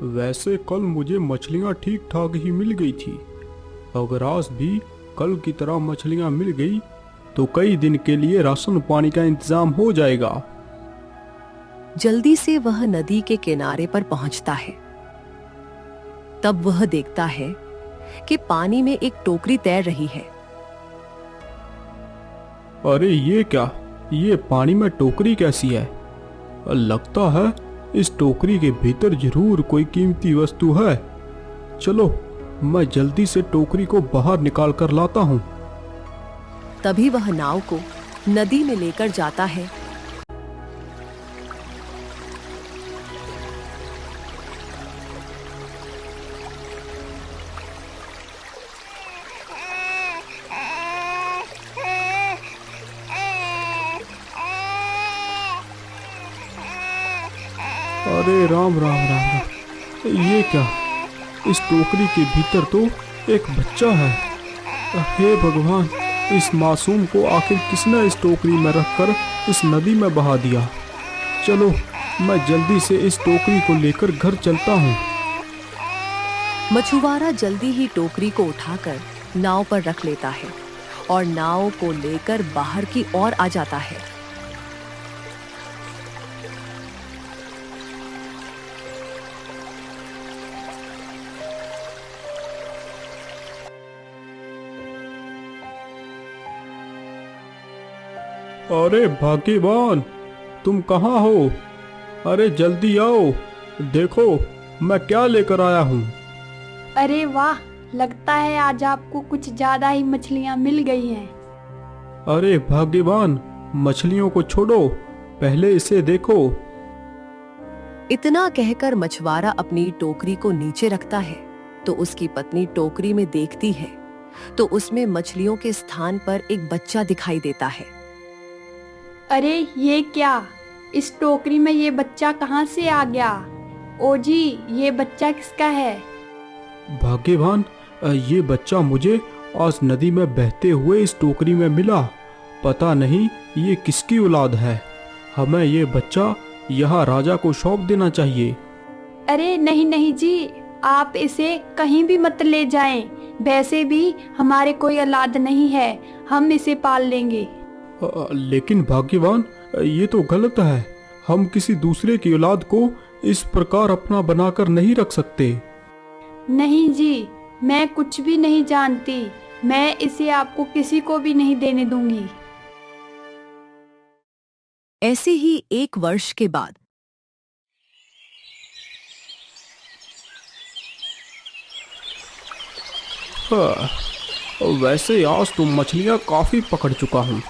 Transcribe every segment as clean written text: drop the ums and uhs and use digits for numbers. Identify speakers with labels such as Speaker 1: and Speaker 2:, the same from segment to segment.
Speaker 1: वैसे कल मुझे मछलियाँ ठीक ठाक ही मिल गई थी। अगर आज भी कल की तरह मछलियाँ मिल गई तो कई दिन के लिए राशन पानी का इंतजाम हो जाएगा।
Speaker 2: जल्दी से वह नदी के किनारे पर पहुंचता है। तब वह देखता है कि पानी में एक टोकरी तैर रही है।
Speaker 1: अरे ये क्या, ये पानी में टोकरी कैसी है? लगता है इस टोकरी के भीतर जरूर कोई कीमती वस्तु है। चलो मैं जल्दी से टोकरी को बाहर निकाल कर लाता हूँ।
Speaker 2: तभी वह नाव को नदी में लेकर जाता है।
Speaker 1: अरे राम राम राम राम, ये क्या? इस टोकरी के भीतर तो एक बच्चा है। हे भगवान, इस मासूम को आखिर किसने इस टोकरी में रखकर इस नदी में बहा दिया? चलो मैं जल्दी से इस टोकरी को लेकर घर चलता हूँ।
Speaker 2: मछुआरा जल्दी ही टोकरी को उठाकर नाव पर रख लेता है और नाव को लेकर बाहर की ओर आ जाता है।
Speaker 1: अरे भाग्यवान, तुम कहाँ हो? अरे जल्दी आओ, देखो मैं क्या लेकर आया हूँ।
Speaker 3: अरे वाह, लगता है आज आपको कुछ ज्यादा ही मछलियाँ मिल गई हैं।
Speaker 1: अरे भाग्यवान, मछलियों को छोड़ो, पहले इसे देखो।
Speaker 2: इतना कहकर मछुआरा अपनी टोकरी को नीचे रखता है तो उसकी पत्नी टोकरी में देखती है तो उसमें मछलियों के स्थान पर एक बच्चा दिखाई देता है।
Speaker 3: अरे ये क्या, इस टोकरी में ये बच्चा कहाँ से आ गया? ओ जी, ये बच्चा किसका है?
Speaker 1: भाग्यवान, ये बच्चा मुझे आज नदी में बहते हुए इस टोकरी में मिला। पता नहीं ये किसकी औलाद है। हमें ये बच्चा यहाँ राजा को सौंप देना चाहिए।
Speaker 3: अरे नहीं नहीं जी, आप इसे कहीं भी मत ले जाएं। वैसे भी हमारे कोई औलाद नहीं है, हम इसे पाल लेंगे।
Speaker 1: लेकिन भाग्यवान, ये तो गलत है। हम किसी दूसरे की औलाद को इस प्रकार अपना बनाकर नहीं रख सकते।
Speaker 3: नहीं जी, मैं कुछ भी नहीं जानती। मैं इसे आपको किसी को भी नहीं देने दूंगी।
Speaker 2: ऐसे ही 1 वर्ष के बाद
Speaker 1: वैसे आज तो मछलियाँ काफी पकड़ चुका हूँ।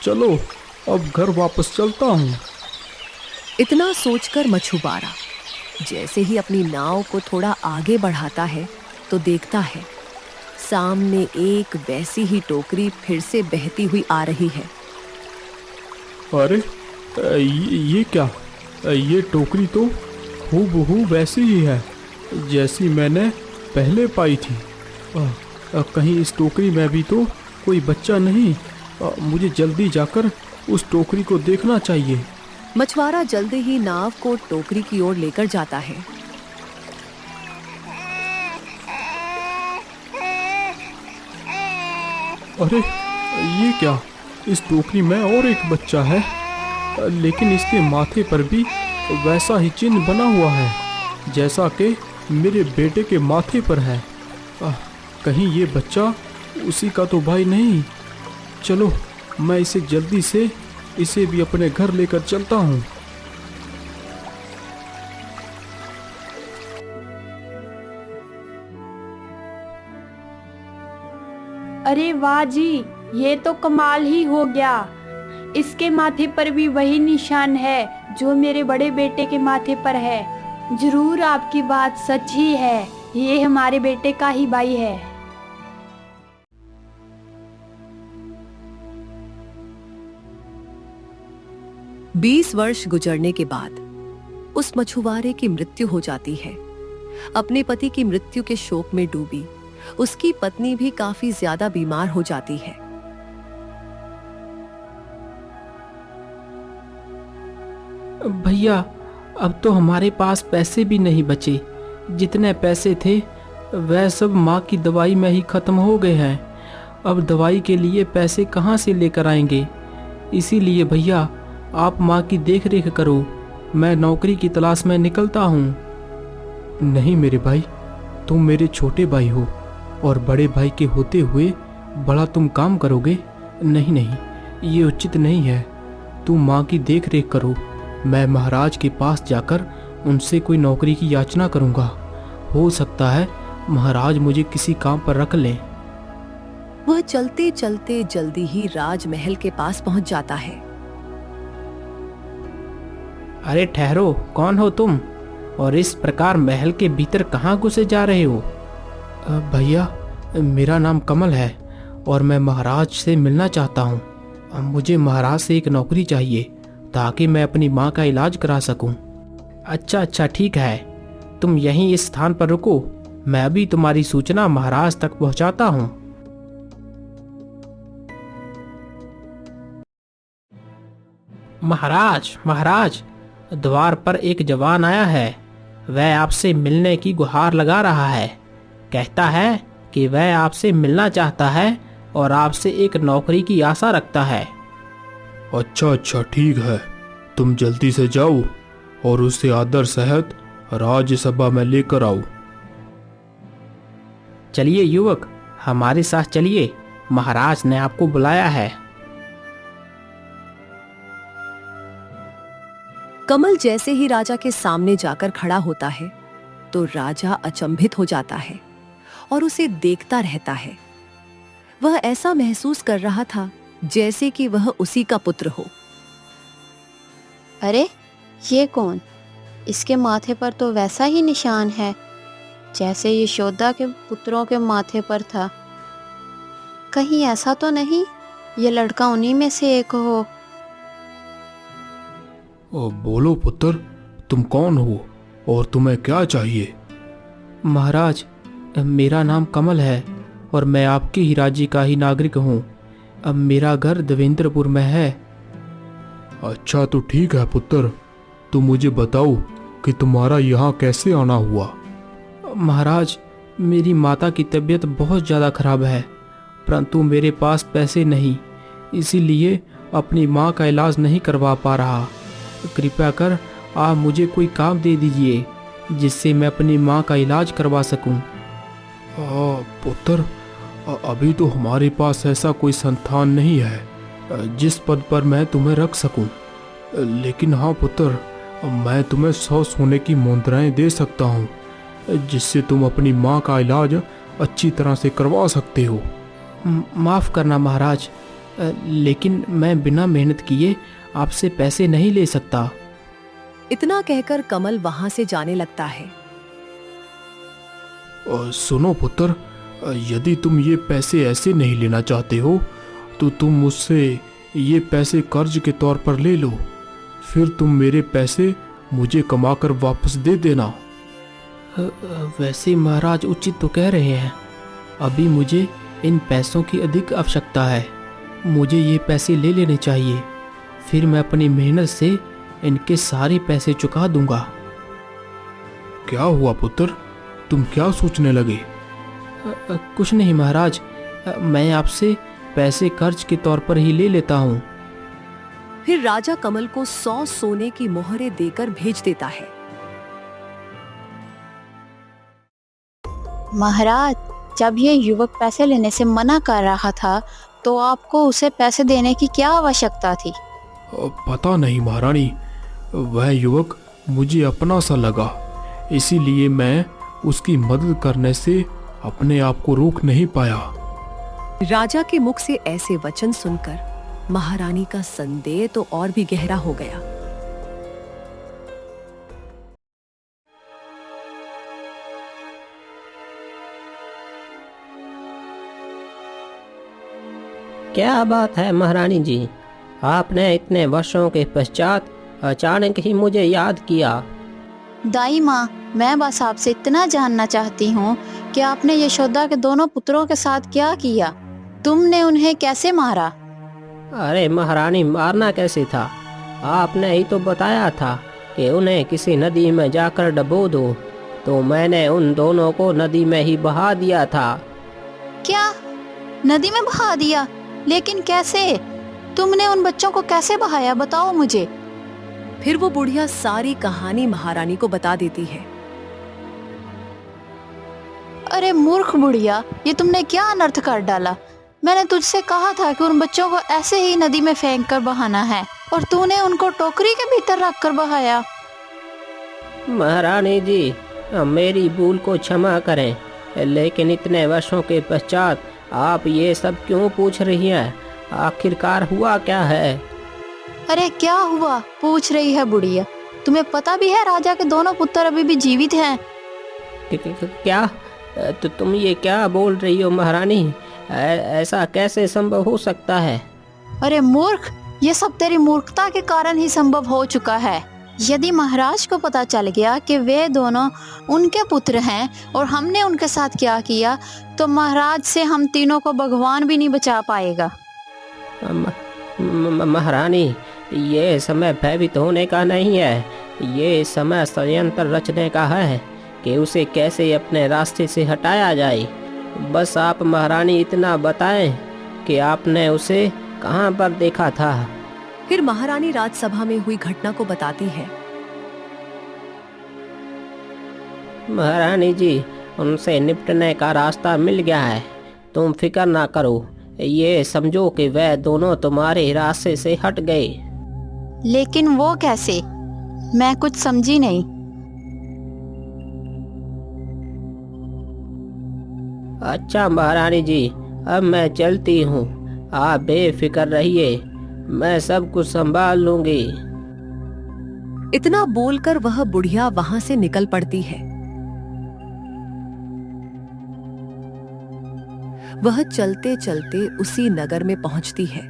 Speaker 1: चलो अब घर वापस चलता हूँ।
Speaker 2: इतना सोचकर मछुआरा जैसे ही अपनी नाव को थोड़ा आगे बढ़ाता है तो देखता है सामने एक वैसी ही टोकरी फिर से बहती हुई आ रही है।
Speaker 1: अरे ये क्या? ये टोकरी तो हूबहू वैसी ही है जैसी मैंने पहले पाई थी। कहीं इस टोकरी में भी तो कोई बच्चा नहीं। मुझे जल्दी जाकर उस टोकरी को देखना चाहिए।
Speaker 2: मछुआरा जल्दी ही नाव को टोकरी की ओर लेकर जाता है।
Speaker 1: अरे ये क्या? इस टोकरी में और एक बच्चा है, लेकिन इसके माथे पर भी वैसा ही चिन्ह बना हुआ है जैसा कि मेरे बेटे के माथे पर है। कहीं ये बच्चा उसी का तो भाई नहीं। चलो मैं इसे भी अपने घर लेकर चलता हूँ।
Speaker 3: अरे वाह जी, ये तो कमाल ही हो गया। इसके माथे पर भी वही निशान है जो मेरे बड़े बेटे के माथे पर है। जरूर आपकी बात सच ही है, ये हमारे बेटे का ही भाई है।
Speaker 2: 20 वर्ष गुजरने के बाद उस मछुआरे की मृत्यु हो जाती है। अपने पति की मृत्यु के शोक में डूबी उसकी पत्नी भी काफी ज्यादा बीमार हो जाती है।
Speaker 4: भैया, अब तो हमारे पास पैसे भी नहीं बचे।
Speaker 1: जितने पैसे थे वह सब माँ की दवाई में ही ख़त्म हो गए हैं। अब दवाई के लिए पैसे कहाँ से लेकर आएंगे? इसीलिए भैया आप माँ की देख रेख करो, मैं नौकरी की तलाश में निकलता हूँ। नहीं मेरे भाई, तुम मेरे छोटे भाई हो और बड़े भाई के होते हुए बड़ा तुम काम करोगे? नहीं नहीं, ये उचित नहीं है। तुम माँ की देख रेख करो, मैं महाराज के पास जाकर उनसे कोई नौकरी की याचना करूँगा। हो सकता है महाराज मुझे किसी काम पर रख लें।
Speaker 2: वह चलते चलते जल्दी ही राजमहल के पास पहुंच जाता है।
Speaker 1: अरे ठहरो, कौन हो तुम और इस प्रकार महल के भीतर कहाँ घुसे जा रहे हो? भैया, मेरा नाम कमल है और मैं महाराज से मिलना चाहता हूँ। मुझे महाराज से एक नौकरी चाहिए ताकि मैं अपनी माँ का इलाज करा सकूँ। अच्छा अच्छा, ठीक है, तुम यहीं इस स्थान पर रुको, मैं अभी तुम्हारी सूचना महाराज तक पहुँचाता हूँ। महाराज महाराज, द्वार पर एक जवान आया है। वह आपसे मिलने की गुहार लगा रहा है। कहता है कि वह आपसे मिलना चाहता है और आपसे एक नौकरी की आशा रखता है।
Speaker 4: अच्छा अच्छा, ठीक है, तुम जल्दी से जाओ और उसे आदर सहित राज्यसभा में लेकर आओ।
Speaker 1: चलिए युवक, हमारे साथ चलिए, महाराज ने आपको बुलाया है।
Speaker 2: कमल जैसे ही राजा के सामने जाकर खड़ा होता है तो राजा अचंभित हो जाता है और उसे देखता रहता है। वह ऐसा महसूस कर रहा था जैसे कि वह उसी का पुत्र हो।
Speaker 5: अरे ये कौन? इसके माथे पर तो वैसा ही निशान है जैसे यशोदा के पुत्रों के माथे पर था। कहीं ऐसा तो नहीं ये लड़का उन्हीं में से एक हो?
Speaker 4: बोलो पुत्र, तुम कौन हो और तुम्हें क्या चाहिए?
Speaker 1: महाराज, मेरा नाम कमल है और मैं आपके ही राज्य का ही नागरिक हूँ। अब मेरा घर देवेंद्रपुर में है।
Speaker 4: अच्छा तो ठीक है पुत्र, तुम मुझे बताओ कि तुम्हारा यहाँ कैसे आना हुआ?
Speaker 1: महाराज, मेरी माता की तबीयत बहुत ज़्यादा खराब है, परंतु मेरे पास पैसे नहीं, इसीलिए अपनी माँ का इलाज नहीं करवा पा रहा। कृपया कर आप मुझे कोई काम दे दीजिए जिससे मैं अपनी माँ का इलाज करवा सकूं।
Speaker 4: पुत्र, अभी तो हमारे पास ऐसा कोई संस्थान नहीं है जिस पद पर मैं तुम्हें रख सकूं। लेकिन हाँ पुत्र, मैं तुम्हें 100 सोने की मुद्राएं दे सकता हूँ जिससे तुम अपनी माँ का इलाज अच्छी तरह से करवा सकते हो।
Speaker 1: माफ़ करना महाराज, लेकिन मैं बिना मेहनत किए आपसे पैसे नहीं ले सकता।
Speaker 2: इतना कहकर कमल वहां से जाने लगता है।
Speaker 4: सुनो पुत्र, यदि तुम ये पैसे ऐसे नहीं लेना चाहते हो तो तुम मुझसे ये पैसे कर्ज के तौर पर ले लो, फिर तुम मेरे पैसे मुझे कमाकर वापस दे देना।
Speaker 1: वैसे महाराज उचित तो कह रहे हैं, अभी मुझे इन पैसों की अधिक आवश्यकता है। मुझे ये पैसे ले लेने चाहिए, फिर मैं अपनी मेहनत से इनके सारे पैसे चुका दूंगा।
Speaker 4: क्या हुआ पुत्र, तुम क्या सोचने लगे?
Speaker 1: कुछ नहीं महाराज, मैं आपसे पैसे कर्ज के तौर पर ही ले लेता हूँ।
Speaker 2: फिर राजा कमल को 100 सोने की मोहरें देकर भेज देता है।
Speaker 5: महाराज, जब ये युवक पैसे लेने से मना कर रहा था तो आपको उसे पैसे देने की क्या आवश्यकता थी?
Speaker 4: पता नहीं महारानी, वह युवक मुझे अपना सा लगा, इसीलिए मैं उसकी मदद करने से अपने आप को रोक नहीं पाया।
Speaker 2: राजा के मुख से ऐसे वचन सुनकर महारानी का संदेह तो और भी गहरा हो गया।
Speaker 6: क्या बात है महारानी जी, आपने इतने वर्षों के पश्चात अचानक ही मुझे याद किया।
Speaker 5: दाई माँ, मैं बस आपसे इतना जानना चाहती हूँ कि आपने यशोदा के दोनों पुत्रों के साथ क्या किया? तुमने उन्हें कैसे मारा?
Speaker 6: अरे महारानी, मारना कैसे था? आपने ही तो बताया था कि उन्हें किसी नदी में जाकर डबो दो, तो मैंने उन दोनों को नदी में ही बहा दिया था।
Speaker 5: क्या? नदी में बहा दिया? लेकिन कैसे? तुमने उन बच्चों को कैसे बहाया, बताओ मुझे।
Speaker 2: फिर वो बुढ़िया सारी कहानी महारानी को बता देती है।
Speaker 5: अरे मूर्ख बुढ़िया, ये तुमने क्या अनर्थ कर डाला। मैंने तुझसे कहा था कि उन बच्चों को ऐसे ही नदी में फेंक कर बहाना है, और तूने उनको टोकरी के भीतर रख कर बहाया।
Speaker 6: महारानी जी, मेरी भूल को क्षमा करें, लेकिन इतने वर्षों के पश्चात आप ये सब क्यों पूछ रही हैं? आखिरकार हुआ क्या है?
Speaker 5: अरे क्या हुआ पूछ रही है बुढ़िया? तुम्हें पता भी है राजा के दोनों पुत्र अभी भी जीवित हैं।
Speaker 6: क्या? तो तुम ये क्या बोल रही हो महारानी? ऐसा कैसे संभव हो सकता है?
Speaker 5: अरे मूर्ख, ये सब तेरी मूर्खता के कारण ही संभव हो चुका है। यदि महाराज को पता चल गया कि वे दोनों उनके पुत्र हैं और हमने उनके साथ क्या किया, तो महाराज से हम तीनों को भगवान भी नहीं बचा पाएगा।
Speaker 6: महारानी, ये समय भयभीत होने का नहीं है। ये समय षड्यंत्र रचने का है कि उसे कैसे अपने रास्ते से हटाया जाए। बस आप महारानी इतना बताएं कि आपने उसे कहाँ पर देखा था।
Speaker 2: फिर महारानी राजसभा में हुई घटना को बताती है।
Speaker 6: महारानी जी, उनसे निपटने का रास्ता मिल गया है। तुम फिक्र ना करो, ये समझो कि वह दोनों तुम्हारे रास्ते से हट गए।
Speaker 5: लेकिन वो कैसे? मैं कुछ समझी नहीं।
Speaker 6: अच्छा महारानी जी, अब मैं चलती हूँ। आप बेफिक्र रहिए, मैं सब कुछ संभाल लूंगी।
Speaker 2: इतना बोलकर वह बुढ़िया वहां से निकल पड़ती है। वह चलते चलते उसी नगर में पहुंचती है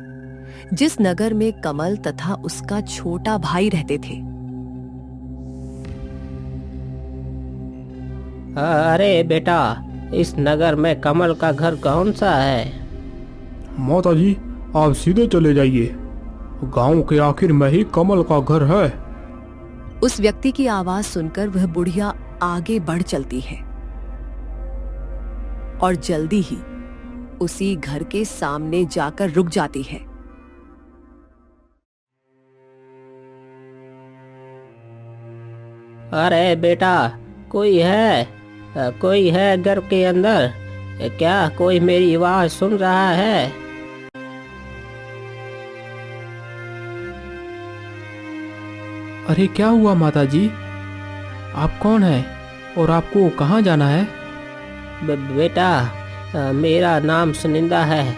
Speaker 2: जिस नगर में कमल तथा उसका छोटा भाई रहते थे।
Speaker 6: अरे बेटा, इस नगर में कमल का घर कौन सा है?
Speaker 4: माता जी, आप सीधे चले जाइए, गांव के आखिर में ही कमल का घर है।
Speaker 2: उस व्यक्ति की आवाज सुनकर वह बुढ़िया आगे बढ़ चलती है और जल्दी ही उसी घर के सामने जाकर रुक जाती है।
Speaker 6: अरे बेटा, कोई है? कोई है घर के अंदर? क्या कोई मेरी आवाज सुन रहा है?
Speaker 4: अरे क्या हुआ माता जी? आप कौन हैं और आपको कहाँ जाना है?
Speaker 6: बेटा, मेरा नाम सुनिंदा है।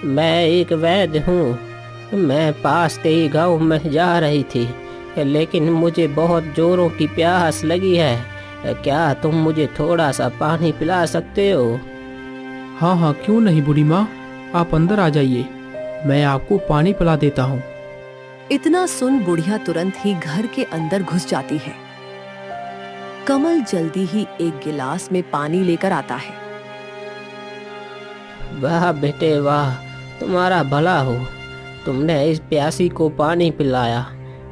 Speaker 6: मैं एक वैद्य हूँ। मैं पास के ही गाँव में जा रही थी, लेकिन मुझे बहुत जोरों की प्यास लगी है। क्या तुम मुझे थोड़ा सा पानी पिला सकते हो?
Speaker 4: हाँ हाँ, क्यों नहीं बूढ़ी माँ, आप अंदर आ जाइए, मैं आपको पानी पिला देता हूँ।
Speaker 2: इतना सुन बुढ़िया तुरंत ही घर के अंदर घुस जाती है। कमल जल्दी ही एक गिलास में पानी लेकर आता है।
Speaker 6: वाह बेटे वाह, तुम्हारा भला हो, तुमने इस प्यासी को पानी पिलाया।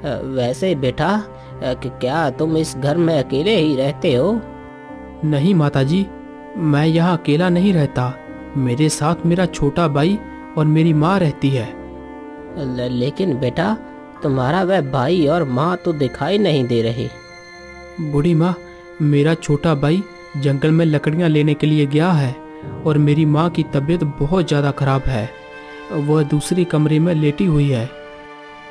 Speaker 6: वैसे बेटा, क्या तुम इस घर में अकेले ही रहते हो?
Speaker 4: नहीं माता जी, मैं यहाँ अकेला नहीं रहता, मेरे साथ मेरा छोटा भाई और मेरी माँ रहती है।
Speaker 6: लेकिन बेटा, तुम्हारा वह भाई और माँ तो दिखाई नहीं दे रहे।
Speaker 4: बूढ़ी माँ, मेरा छोटा भाई जंगल में लकड़ियाँ लेने के लिए गया है और मेरी माँ की तबीयत बहुत ज़्यादा खराब है, वह दूसरी कमरे में लेटी हुई है।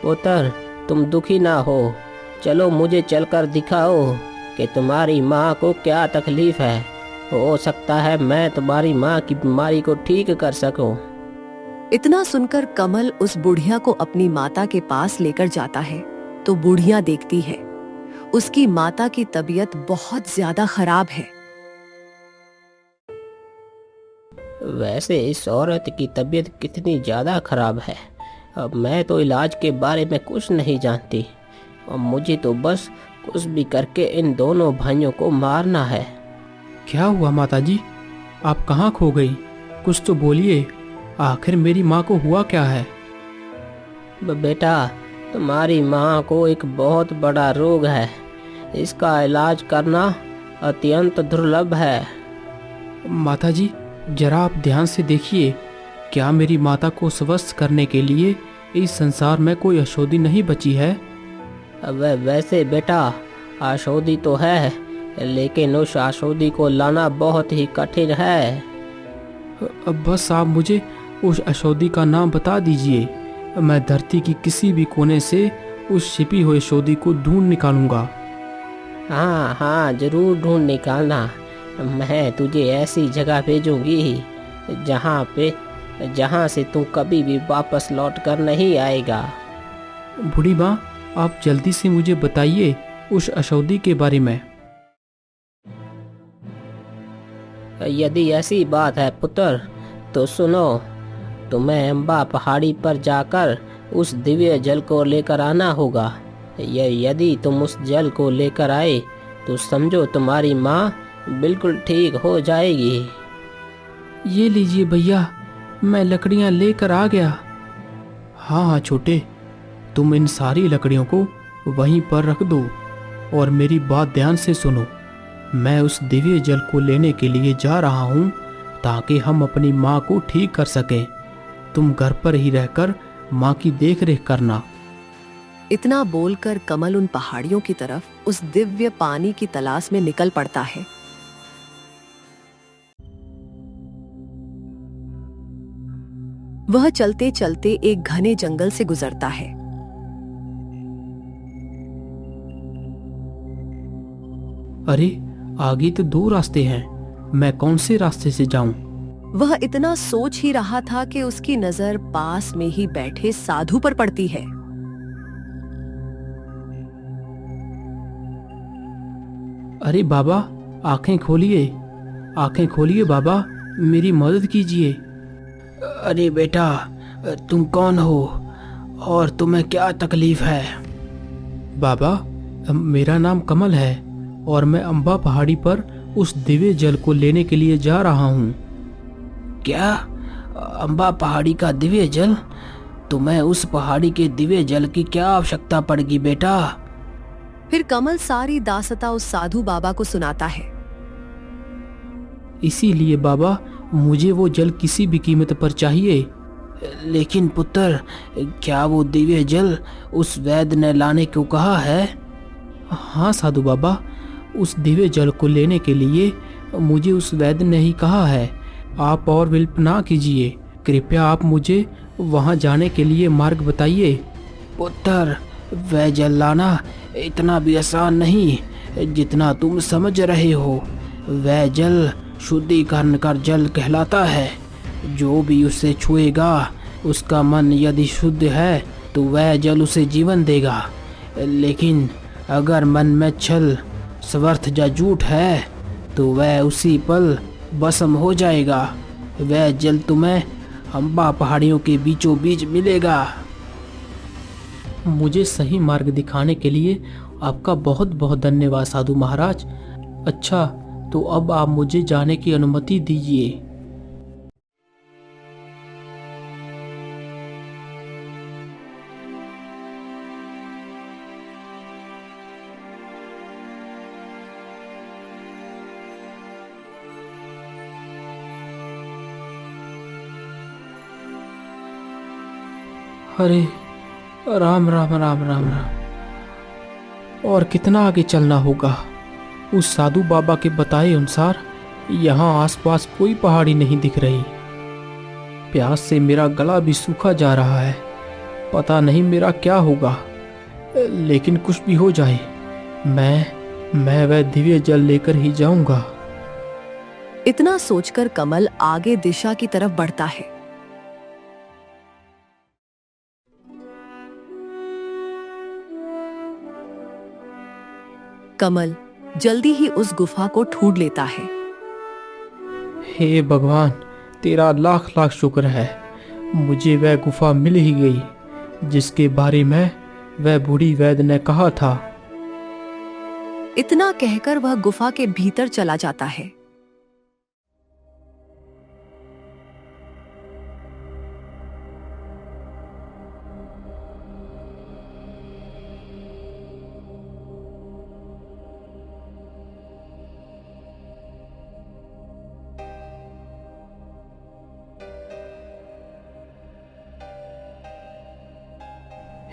Speaker 6: पुत्र, तुम दुखी ना हो, चलो मुझे चलकर दिखाओ कि तुम्हारी माँ को क्या तकलीफ है। हो सकता है मैं तुम्हारी माँ की बीमारी को ठीक कर सकूं।
Speaker 2: इतना सुनकर कमल उस बुढ़िया को अपनी माता के पास लेकर जाता है तो बुढ़िया देखती है उसकी माता की तबीयत बहुत ज्यादा खराब है।
Speaker 6: वैसे इस औरत की तबीयत कितनी ज़्यादा खराब है। अब मैं तो इलाज के बारे में कुछ नहीं जानती और मुझे तो बस कुछ भी करके इन दोनों भाइयों को मारना है।
Speaker 4: क्या हुआ माता जी, आप कहाँ खो गई? कुछ तो बोलिए, आखिर मेरी माँ को हुआ क्या है?
Speaker 6: बेटा, तुम्हारी माँ को एक बहुत बड़ा रोग है। इसका इलाज करना अत्यंत दुर्लभ है।
Speaker 4: माता जी, जरा आप ध्यान से देखिए, क्या मेरी माता को स्वस्थ करने के लिए इस संसार में कोई औषधि नहीं बची है?
Speaker 6: वैसे बेटा, औषधि तो है, लेकिन उस औषधि को लाना बहुत ही कठिन है।
Speaker 4: अब बस आप मुझे उस औषधि का नाम बता दीजिए, मैं धरती की किसी भी कोने से उस छिपी हुई औषधि को ढूंढ निकालूंगा।
Speaker 6: हाँ हाँ, जरूर ढूंढ निकालना। मैं तुझे ऐसी जगह भेजूंगी जहाँ से तू कभी भी वापस लौट कर नहीं आएगा।
Speaker 4: बूढ़ी माँ, आप जल्दी से मुझे बताइए उस औषधि के बारे में।
Speaker 6: यदि ऐसी बात है पुत्र, तो सुनो। तुम्हें अम्बा पहाड़ी पर जाकर उस दिव्य जल को लेकर आना होगा। यदि तुम उस जल को लेकर आए तो समझो तुम्हारी माँ बिल्कुल ठीक हो जाएगी।
Speaker 4: ये लीजिए भैया, मैं लकड़ियाँ लेकर आ गया। हाँ हाँ छोटे, तुम इन सारी लकड़ियों को वहीं पर रख दो और मेरी बात ध्यान से सुनो। मैं उस दिव्य जल को लेने के लिए जा रहा हूँ ताकि हम अपनी माँ को ठीक कर सकें। तुम घर पर ही रहकर माँ की देख रेख करना।
Speaker 2: इतना बोलकर कमल उन पहाड़ियों की तरफ उस दिव्य पानी की तलाश में निकल पड़ता है। वह चलते चलते एक घने जंगल से गुजरता है।
Speaker 4: अरे, आगे तो 2 रास्ते हैं, मैं कौन से रास्ते से जाऊं?
Speaker 2: वह इतना सोच ही रहा था कि उसकी नजर पास में ही बैठे साधु पर पड़ती है।
Speaker 4: अरे बाबा, आंखें खोलिए, आंखें खोलिए बाबा, मेरी मदद कीजिए।
Speaker 6: अरे बेटा, तुम कौन हो और तुम्हें क्या तकलीफ है?
Speaker 4: बाबा, मेरा नाम कमल है और मैं अम्बा पहाड़ी पर उस दिव्य जल को लेने के लिए जा रहा हूँ।
Speaker 6: क्या? अम्बा पहाड़ी का दिव्य जल? तुम्हें उस पहाड़ी के दिव्य जल की क्या आवश्यकता पड़ेगी बेटा?
Speaker 2: फिर कमल सारी दासता उस साधु बाबा को सुनाता है।
Speaker 4: इसीलिए बाबा, मुझे वो जल किसी भी कीमत पर चाहिए।
Speaker 6: लेकिन पुत्र, क्या वो दिव्य जल उस वैद्य ने लाने को कहा है?
Speaker 4: हाँ साधु बाबा, उस दिव्य जल को लेने के लिए मुझे उस वैद्य ने ही कहा है। आप और विलंब ना कीजिए, कृपया आप मुझे वहाँ जाने के लिए मार्ग बताइए।
Speaker 6: पुत्र, वह जल लाना इतना भी आसान नहीं जितना तुम समझ रहे हो। वह जल शुद्धिकरण का जल कहलाता है। जो भी उसे छुएगा, उसका मन यदि शुद्ध है तो वह जल उसे जीवन देगा। लेकिन अगर मन में छल, स्वार्थ या झूठ है तो वह उसी पल भस्म हो जाएगा। वह जल तुम्हें अम्बा पहाड़ियों के बीचों बीच मिलेगा।
Speaker 4: मुझे सही मार्ग दिखाने के लिए आपका बहुत बहुत धन्यवाद साधु महाराज। अच्छा, तो अब आप मुझे जाने की अनुमति दीजिए। अरे राम राम राम राम राम। और कितना आगे चलना होगा? उस साधु बाबा के बताए अनुसार यहाँ आसपास कोई पहाड़ी नहीं दिख रही। प्यास से मेरा गला भी सूखा जा रहा है। पता नहीं मेरा क्या होगा, लेकिन कुछ भी हो जाए, मैं वह दिव्य जल लेकर ही जाऊंगा।
Speaker 2: इतना सोचकर कमल आगे दिशा की तरफ बढ़ता है। कमल जल्दी ही उस गुफा को ढूंढ लेता है।
Speaker 4: हे भगवान, तेरा लाख लाख शुक्र है, मुझे वह गुफा मिल ही गई जिसके बारे में वह बूढ़ी वैद्य ने कहा था।
Speaker 2: इतना कहकर वह गुफा के भीतर चला जाता है।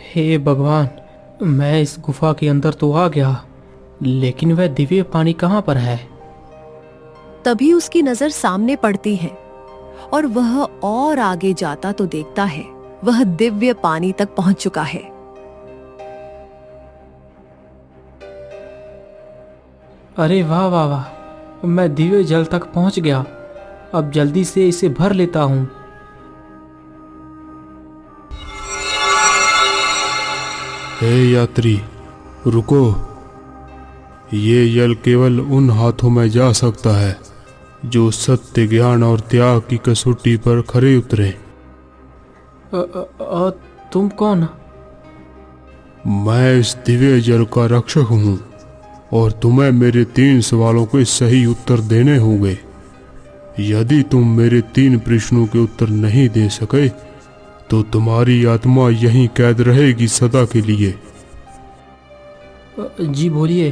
Speaker 1: हे भगवान, मैं इस गुफा के अंदर तो आ गया, लेकिन वह दिव्य पानी कहाँ पर है?
Speaker 2: तभी उसकी नजर सामने पड़ती है और वह और आगे जाता तो देखता है वह दिव्य पानी तक पहुंच चुका है।
Speaker 1: अरे वाह वाह वाह, मैं दिव्य जल तक पहुंच गया। अब जल्दी से इसे भर लेता हूँ।
Speaker 4: हे यात्री, रुको। ये जल केवल उन हाथों में जा सकता है जो सत्य, ज्ञान और त्याग की कसौटी पर खरे उतरे।
Speaker 1: तुम कौन?
Speaker 4: मैं इस दिव्य जल का रक्षक हूँ और तुम्हें मेरे 3 सवालों के सही उत्तर देने होंगे। यदि तुम मेरे 3 प्रश्नों के उत्तर नहीं दे सके तो तुम्हारी आत्मा यहीं कैद रहेगी सदा के लिए।
Speaker 1: जी बोलिए,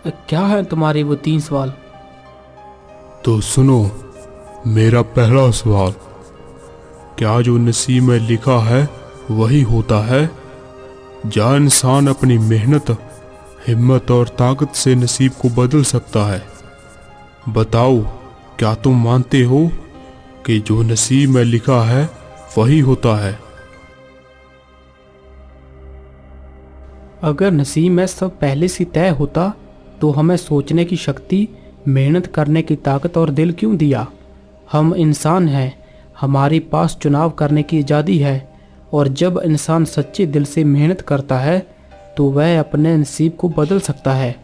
Speaker 1: क्या है तुम्हारे वो 3 सवाल?
Speaker 4: तो सुनो, मेरा पहला सवाल, क्या जो नसीब में लिखा है वही होता है? क्या इंसान अपनी मेहनत, हिम्मत और ताकत से नसीब को बदल सकता है? बताओ, क्या तुम मानते हो कि जो नसीब में लिखा है वही होता है?
Speaker 1: अगर नसीब में सब पहले से तय होता तो हमें सोचने की शक्ति, मेहनत करने की ताकत और दिल क्यों दिया? हम इंसान हैं, हमारे पास चुनाव करने की आज़ादी है, और जब इंसान सच्चे दिल से मेहनत करता है तो वह अपने नसीब को बदल सकता है।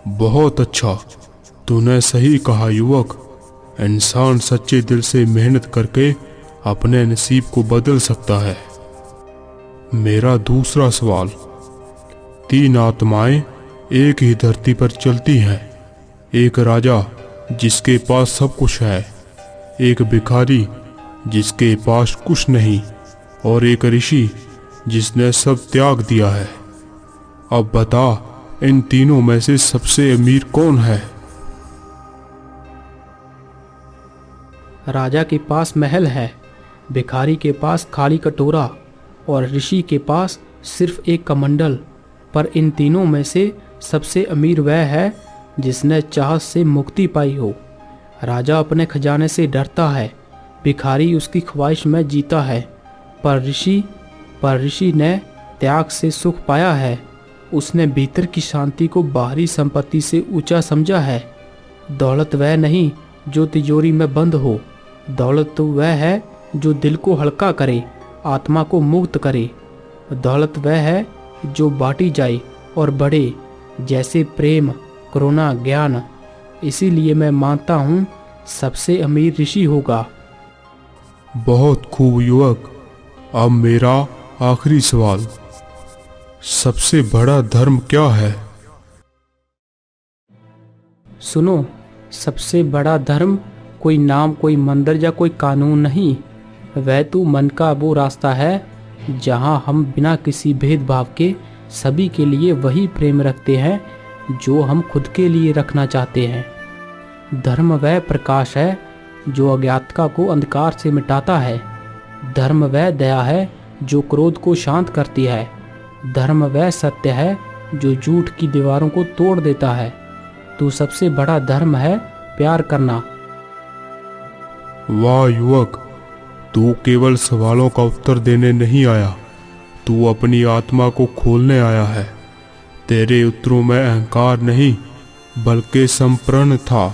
Speaker 4: बहुत अच्छा, तूने सही कहा युवक। इंसान सच्चे दिल से मेहनत करके अपने नसीब को बदल सकता है। मेरा दूसरा सवाल, 3 आत्माएं एक ही धरती पर चलती हैं। एक राजा जिसके पास सब कुछ है, एक भिखारी जिसके पास कुछ नहीं, और एक ऋषि जिसने सब त्याग दिया है। अब बता, इन तीनों में से सबसे अमीर कौन है?
Speaker 1: राजा के पास महल है, भिखारी के पास खाली कटोरा और ऋषि के पास सिर्फ एक कमंडल। पर इन तीनों में से सबसे अमीर वह है जिसने चाहत से मुक्ति पाई हो। राजा अपने खजाने से डरता है, भिखारी उसकी ख्वाहिश में जीता है, पर ऋषि ने त्याग से सुख पाया है। उसने भीतर की शांति को बाहरी संपत्ति से ऊंचा समझा है। दौलत वह नहीं जो तिजोरी में बंद हो, दौलत तो वह है जो दिल को हल्का करे, आत्मा को मुक्त करे। दौलत वह है जो बांटी जाए और बढ़े, जैसे प्रेम, करुणा, ज्ञान। इसीलिए मैं मानता हूँ सबसे अमीर ऋषि होगा।
Speaker 4: बहुत खूब युवक। अब मेरा आखिरी सवाल, सबसे बड़ा धर्म क्या है?
Speaker 1: सुनो, सबसे बड़ा धर्म कोई नाम, कोई मंदिर या कोई कानून नहीं। वह तो मन का वो रास्ता है जहाँ हम बिना किसी भेदभाव के सभी के लिए वही प्रेम रखते हैं जो हम खुद के लिए रखना चाहते हैं। धर्म वह प्रकाश है जो अज्ञातता को अंधकार से मिटाता है। धर्म वह दया है जो क्रोध को शांत करती है। धर्म वह सत्य है जो झूठ की दीवारों को तोड़ देता है। तो सबसे बड़ा धर्म है प्यार करना।
Speaker 4: वाह युवक, तू केवल सवालों का उत्तर देने नहीं आया, तू अपनी आत्मा को खोलने आया है। तेरे उत्तरों में अहंकार नहीं बल्कि संप्रण था।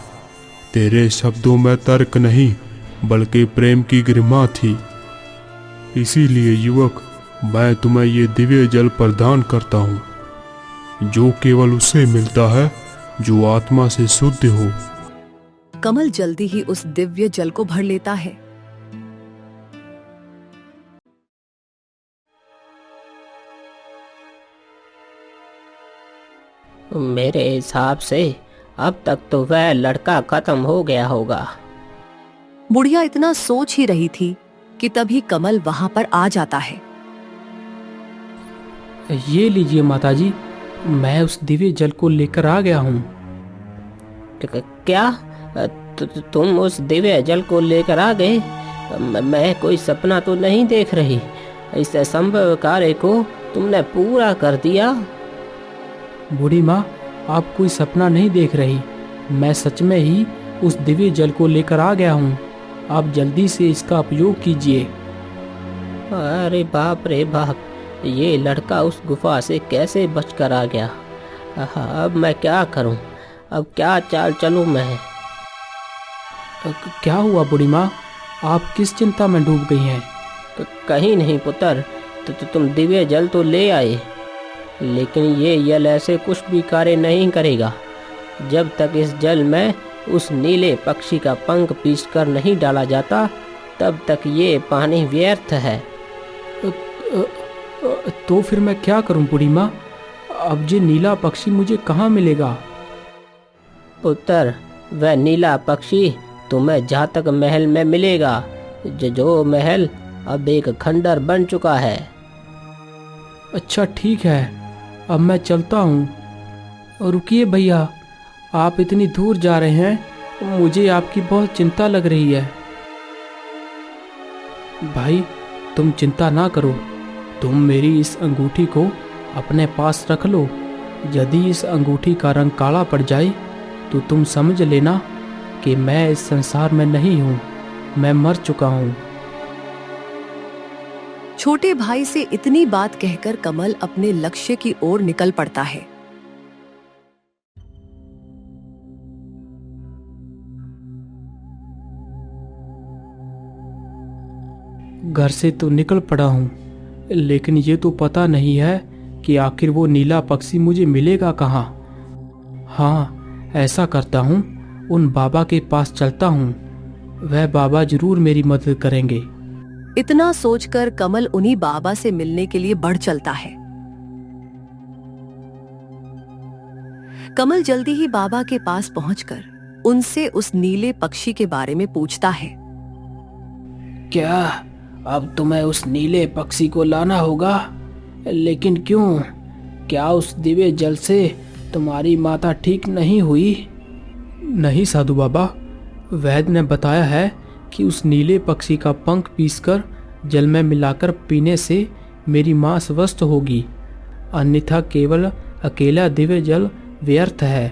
Speaker 4: तेरे शब्दों में तर्क नहीं बल्कि प्रेम की गरिमा थी। इसीलिए युवक, मैं तुम्हें ये दिव्य जल प्रदान करता हूँ जो केवल उसे मिलता है जो आत्मा से शुद्ध हो।
Speaker 2: कमल जल्दी ही उस दिव्य जल को भर लेता है।
Speaker 6: मेरे हिसाब से अब तक तो वह लड़का खत्म हो गया होगा।
Speaker 2: बुढ़िया इतना सोच ही रही थी कि तभी कमल वहां पर आ जाता है।
Speaker 1: ये लीजिए माताजी, मैं उस दिव्य जल को लेकर आ गया हूँ।
Speaker 6: क्या तुम उस दिव्य जल को लेकर आ गए? मैं कोई सपना तो नहीं देख रही? इस असंभव कार्य को तुमने पूरा कर दिया।
Speaker 1: बूढ़ी माँ, आप कोई सपना नहीं देख रही। मैं सच में ही उस दिव्य जल को लेकर आ गया हूँ। आप जल्दी से इसका उपयोग कीजिए।
Speaker 6: अरे बाप रे बाप, ये लड़का उस गुफा से कैसे बचकर आ गया। अब मैं क्या करूं? अब क्या चाल चलूं मैं?
Speaker 1: क्या हुआ बूढ़ी माँ? आप किस चिंता में डूब गई हैं?
Speaker 6: कहीं नहीं पुत्र, तो तुम दिव्य जल तो ले आए, लेकिन ये जल ऐसे कुछ भी कार्य नहीं करेगा। जब तक इस जल में उस नीले पक्षी का पंख पीसकर नहीं डाला जाता, तब तक ये पानी व्यर्थ है।
Speaker 1: तो फिर मैं क्या करूं बूढ़ी माँ? अब ये नीला पक्षी मुझे कहाँ मिलेगा?
Speaker 6: पुत्र, वह नीला पक्षी तुम्हें जातक महल में मिलेगा, जो महल अब एक खंडर बन चुका है।
Speaker 1: अच्छा ठीक है, अब मैं चलता हूँ। रुकिए भैया, आप इतनी दूर जा रहे हैं, मुझे आपकी बहुत चिंता लग रही है। भाई तुम चिंता ना करो, तुम मेरी इस अंगूठी को अपने पास रख लो। यदि इस अंगूठी का रंग काला पड़ जाए तो तुम समझ लेना कि मैं इस संसार में नहीं हूँ, मैं मर चुका हूँ।
Speaker 2: छोटे भाई से इतनी बात कहकर कमल अपने लक्ष्य की ओर निकल पड़ता है।
Speaker 1: घर से तो निकल पड़ा हूँ, लेकिन ये तो पता नहीं है कि आखिर वो नीला पक्षी मुझे मिलेगा कहाँ। हाँ, ऐसा करता हूँ, उन बाबा के पास चलता हूँ, वह बाबा जरूर मेरी मदद करेंगे।
Speaker 2: इतना सोचकर कमल उन्हीं बाबा से मिलने के लिए बढ़ चलता है। कमल जल्दी ही बाबा के पास पहुंचकर उनसे उस नीले पक्षी के बारे में पूछता है।
Speaker 1: क्या अब तुम्हें उस नीले पक्षी को लाना होगा? लेकिन क्यों? क्या उस दिव्य जल से तुम्हारी माता ठीक नहीं हुई? नहीं साधु बाबा, वैद्य ने बताया है कि उस नीले पक्षी का पंख पीसकर जल में मिलाकर पीने से मेरी माँ स्वस्थ होगी, अन्यथा केवल अकेला दिव्य जल व्यर्थ है।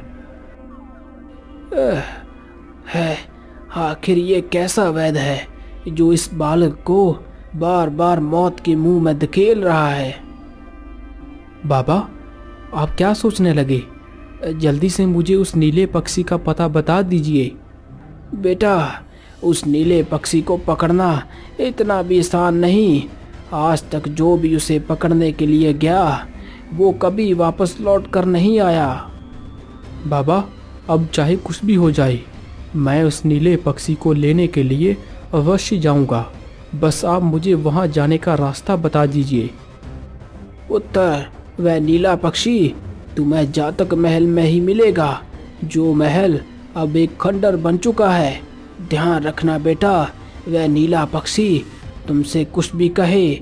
Speaker 1: आखिर ये कैसा वैद्य है जो इस बालक को बार बार मौत के मुंह में धकेल रहा है? बाबा, आप क्या सोचने लगे? जल्दी से मुझे उस नीले पक्षी का पता बता दीजिए। बेटा, उस नीले पक्षी को पकड़ना इतना भी आसान नहीं। आज तक जो भी उसे पकड़ने के लिए गया, वो कभी वापस लौट कर नहीं आया। बाबा, अब चाहे कुछ भी हो जाए, मैं उस नीले पक्षी को लेने के लिए अवश्य जाऊंगा। बस आप मुझे वहां जाने का रास्ता बता दीजिए। उत्तर, वह नीला पक्षी तुम्हें जातक महल में ही मिलेगा, जो महल अब एक खंडर बन चुका है। ध्यान रखना बेटा, वह नीला पक्षी तुमसे कुछ भी कहे,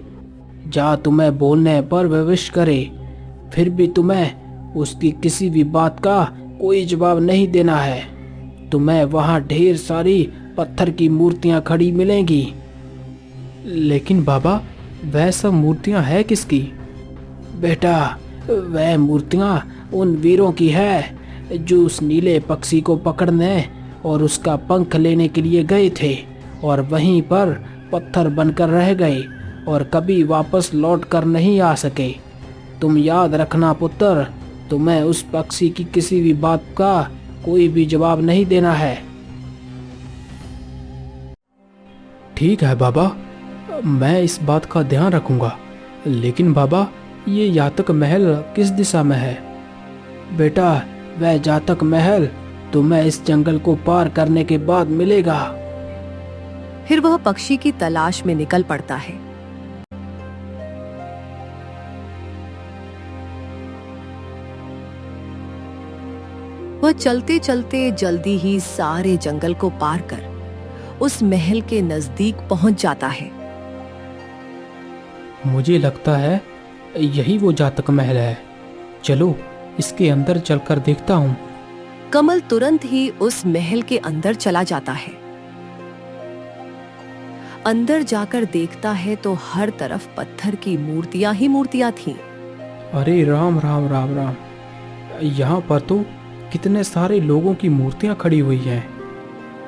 Speaker 1: जा तुम्हें बोलने पर विवश करे, फिर भी तुम्हें उसकी किसी भी बात का कोई जवाब नहीं देना है। तुम्हें वहाँ ढेर सारी पत्थर की मूर्तियाँ खड़ी मिलेंगी। लेकिन बाबा, वह सब मूर्तियाँ है किसकी? बेटा, वह मूर्तियाँ उन वीरों की है जो उस नीले पक्षी को पकड़ने और उसका पंख लेने के लिए गए थे और वहीं पर पत्थर बनकर रह गए और कभी वापस लौट कर नहीं आ सके। तुम याद रखना पुत्र, तुम्हें उस पक्षी की किसी भी बात का कोई भी जवाब नहीं देना है। ठीक है बाबा, मैं इस बात का ध्यान रखूंगा। लेकिन बाबा, ये जातक महल किस दिशा में है? बेटा, वह जातक महल तुम्हें इस जंगल को पार करने के बाद मिलेगा।
Speaker 2: फिर वह पक्षी की तलाश में निकल पड़ता है। वह चलते चलते जल्दी ही सारे जंगल को पार कर उस महल के नजदीक पहुंच जाता है।
Speaker 1: मुझे लगता है यही वो जातक महल है। चलो इसके अंदर चलकर देखता हूँ।
Speaker 2: कमल तुरंत ही उस महल के अंदर चला जाता है। अंदर जाकर देखता है तो हर तरफ पत्थर की मूर्तियां ही मूर्तियां थीं।
Speaker 1: अरे राम राम राम राम, यहाँ पर तो कितने सारे लोगों की मूर्तियां खड़ी हुई हैं।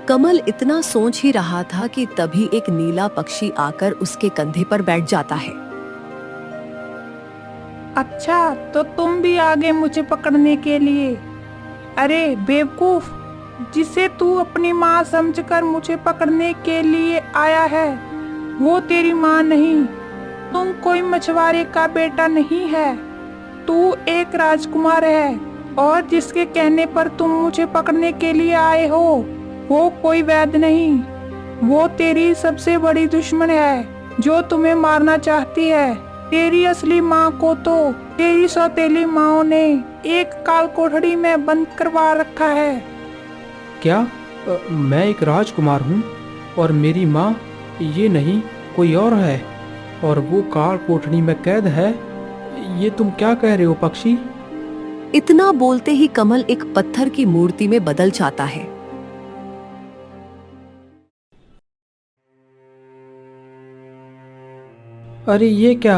Speaker 2: कमल इतना सोच ही रहा था कि तभी एक नीला पक्षी आकर उसके कंधे पर बैठ जाता है।
Speaker 7: अच्छा, तो तुम भी आ गए मुझे पकड़ने के लिए। अरे बेवकूफ, जिसे तू अपनी माँ समझकर मुझे पकड़ने के लिए आया है, वो तेरी माँ नहीं। तुम कोई मछुआरे का बेटा नहीं है, तू एक राजकुमार है, और जिसके कहने पर तुम मुझे पकड़ने के लिए आए हो वो कोई वैद्य नहीं, वो तेरी सबसे बड़ी दुश्मन है जो तुम्हें मारना चाहती है। तेरी असली माँ को तो तेरी सौतेली माँ ने एक काल कोठड़ी में बंद करवा रखा है।
Speaker 1: क्या मैं एक राजकुमार हूँ और मेरी माँ ये नहीं कोई और है, और वो काल कोठरी में कैद है? ये तुम क्या कह रहे हो पक्षी?
Speaker 2: इतना बोलते ही कमल एक पत्थर की मूर्ति में बदल जाता है।
Speaker 1: अरे ये क्या,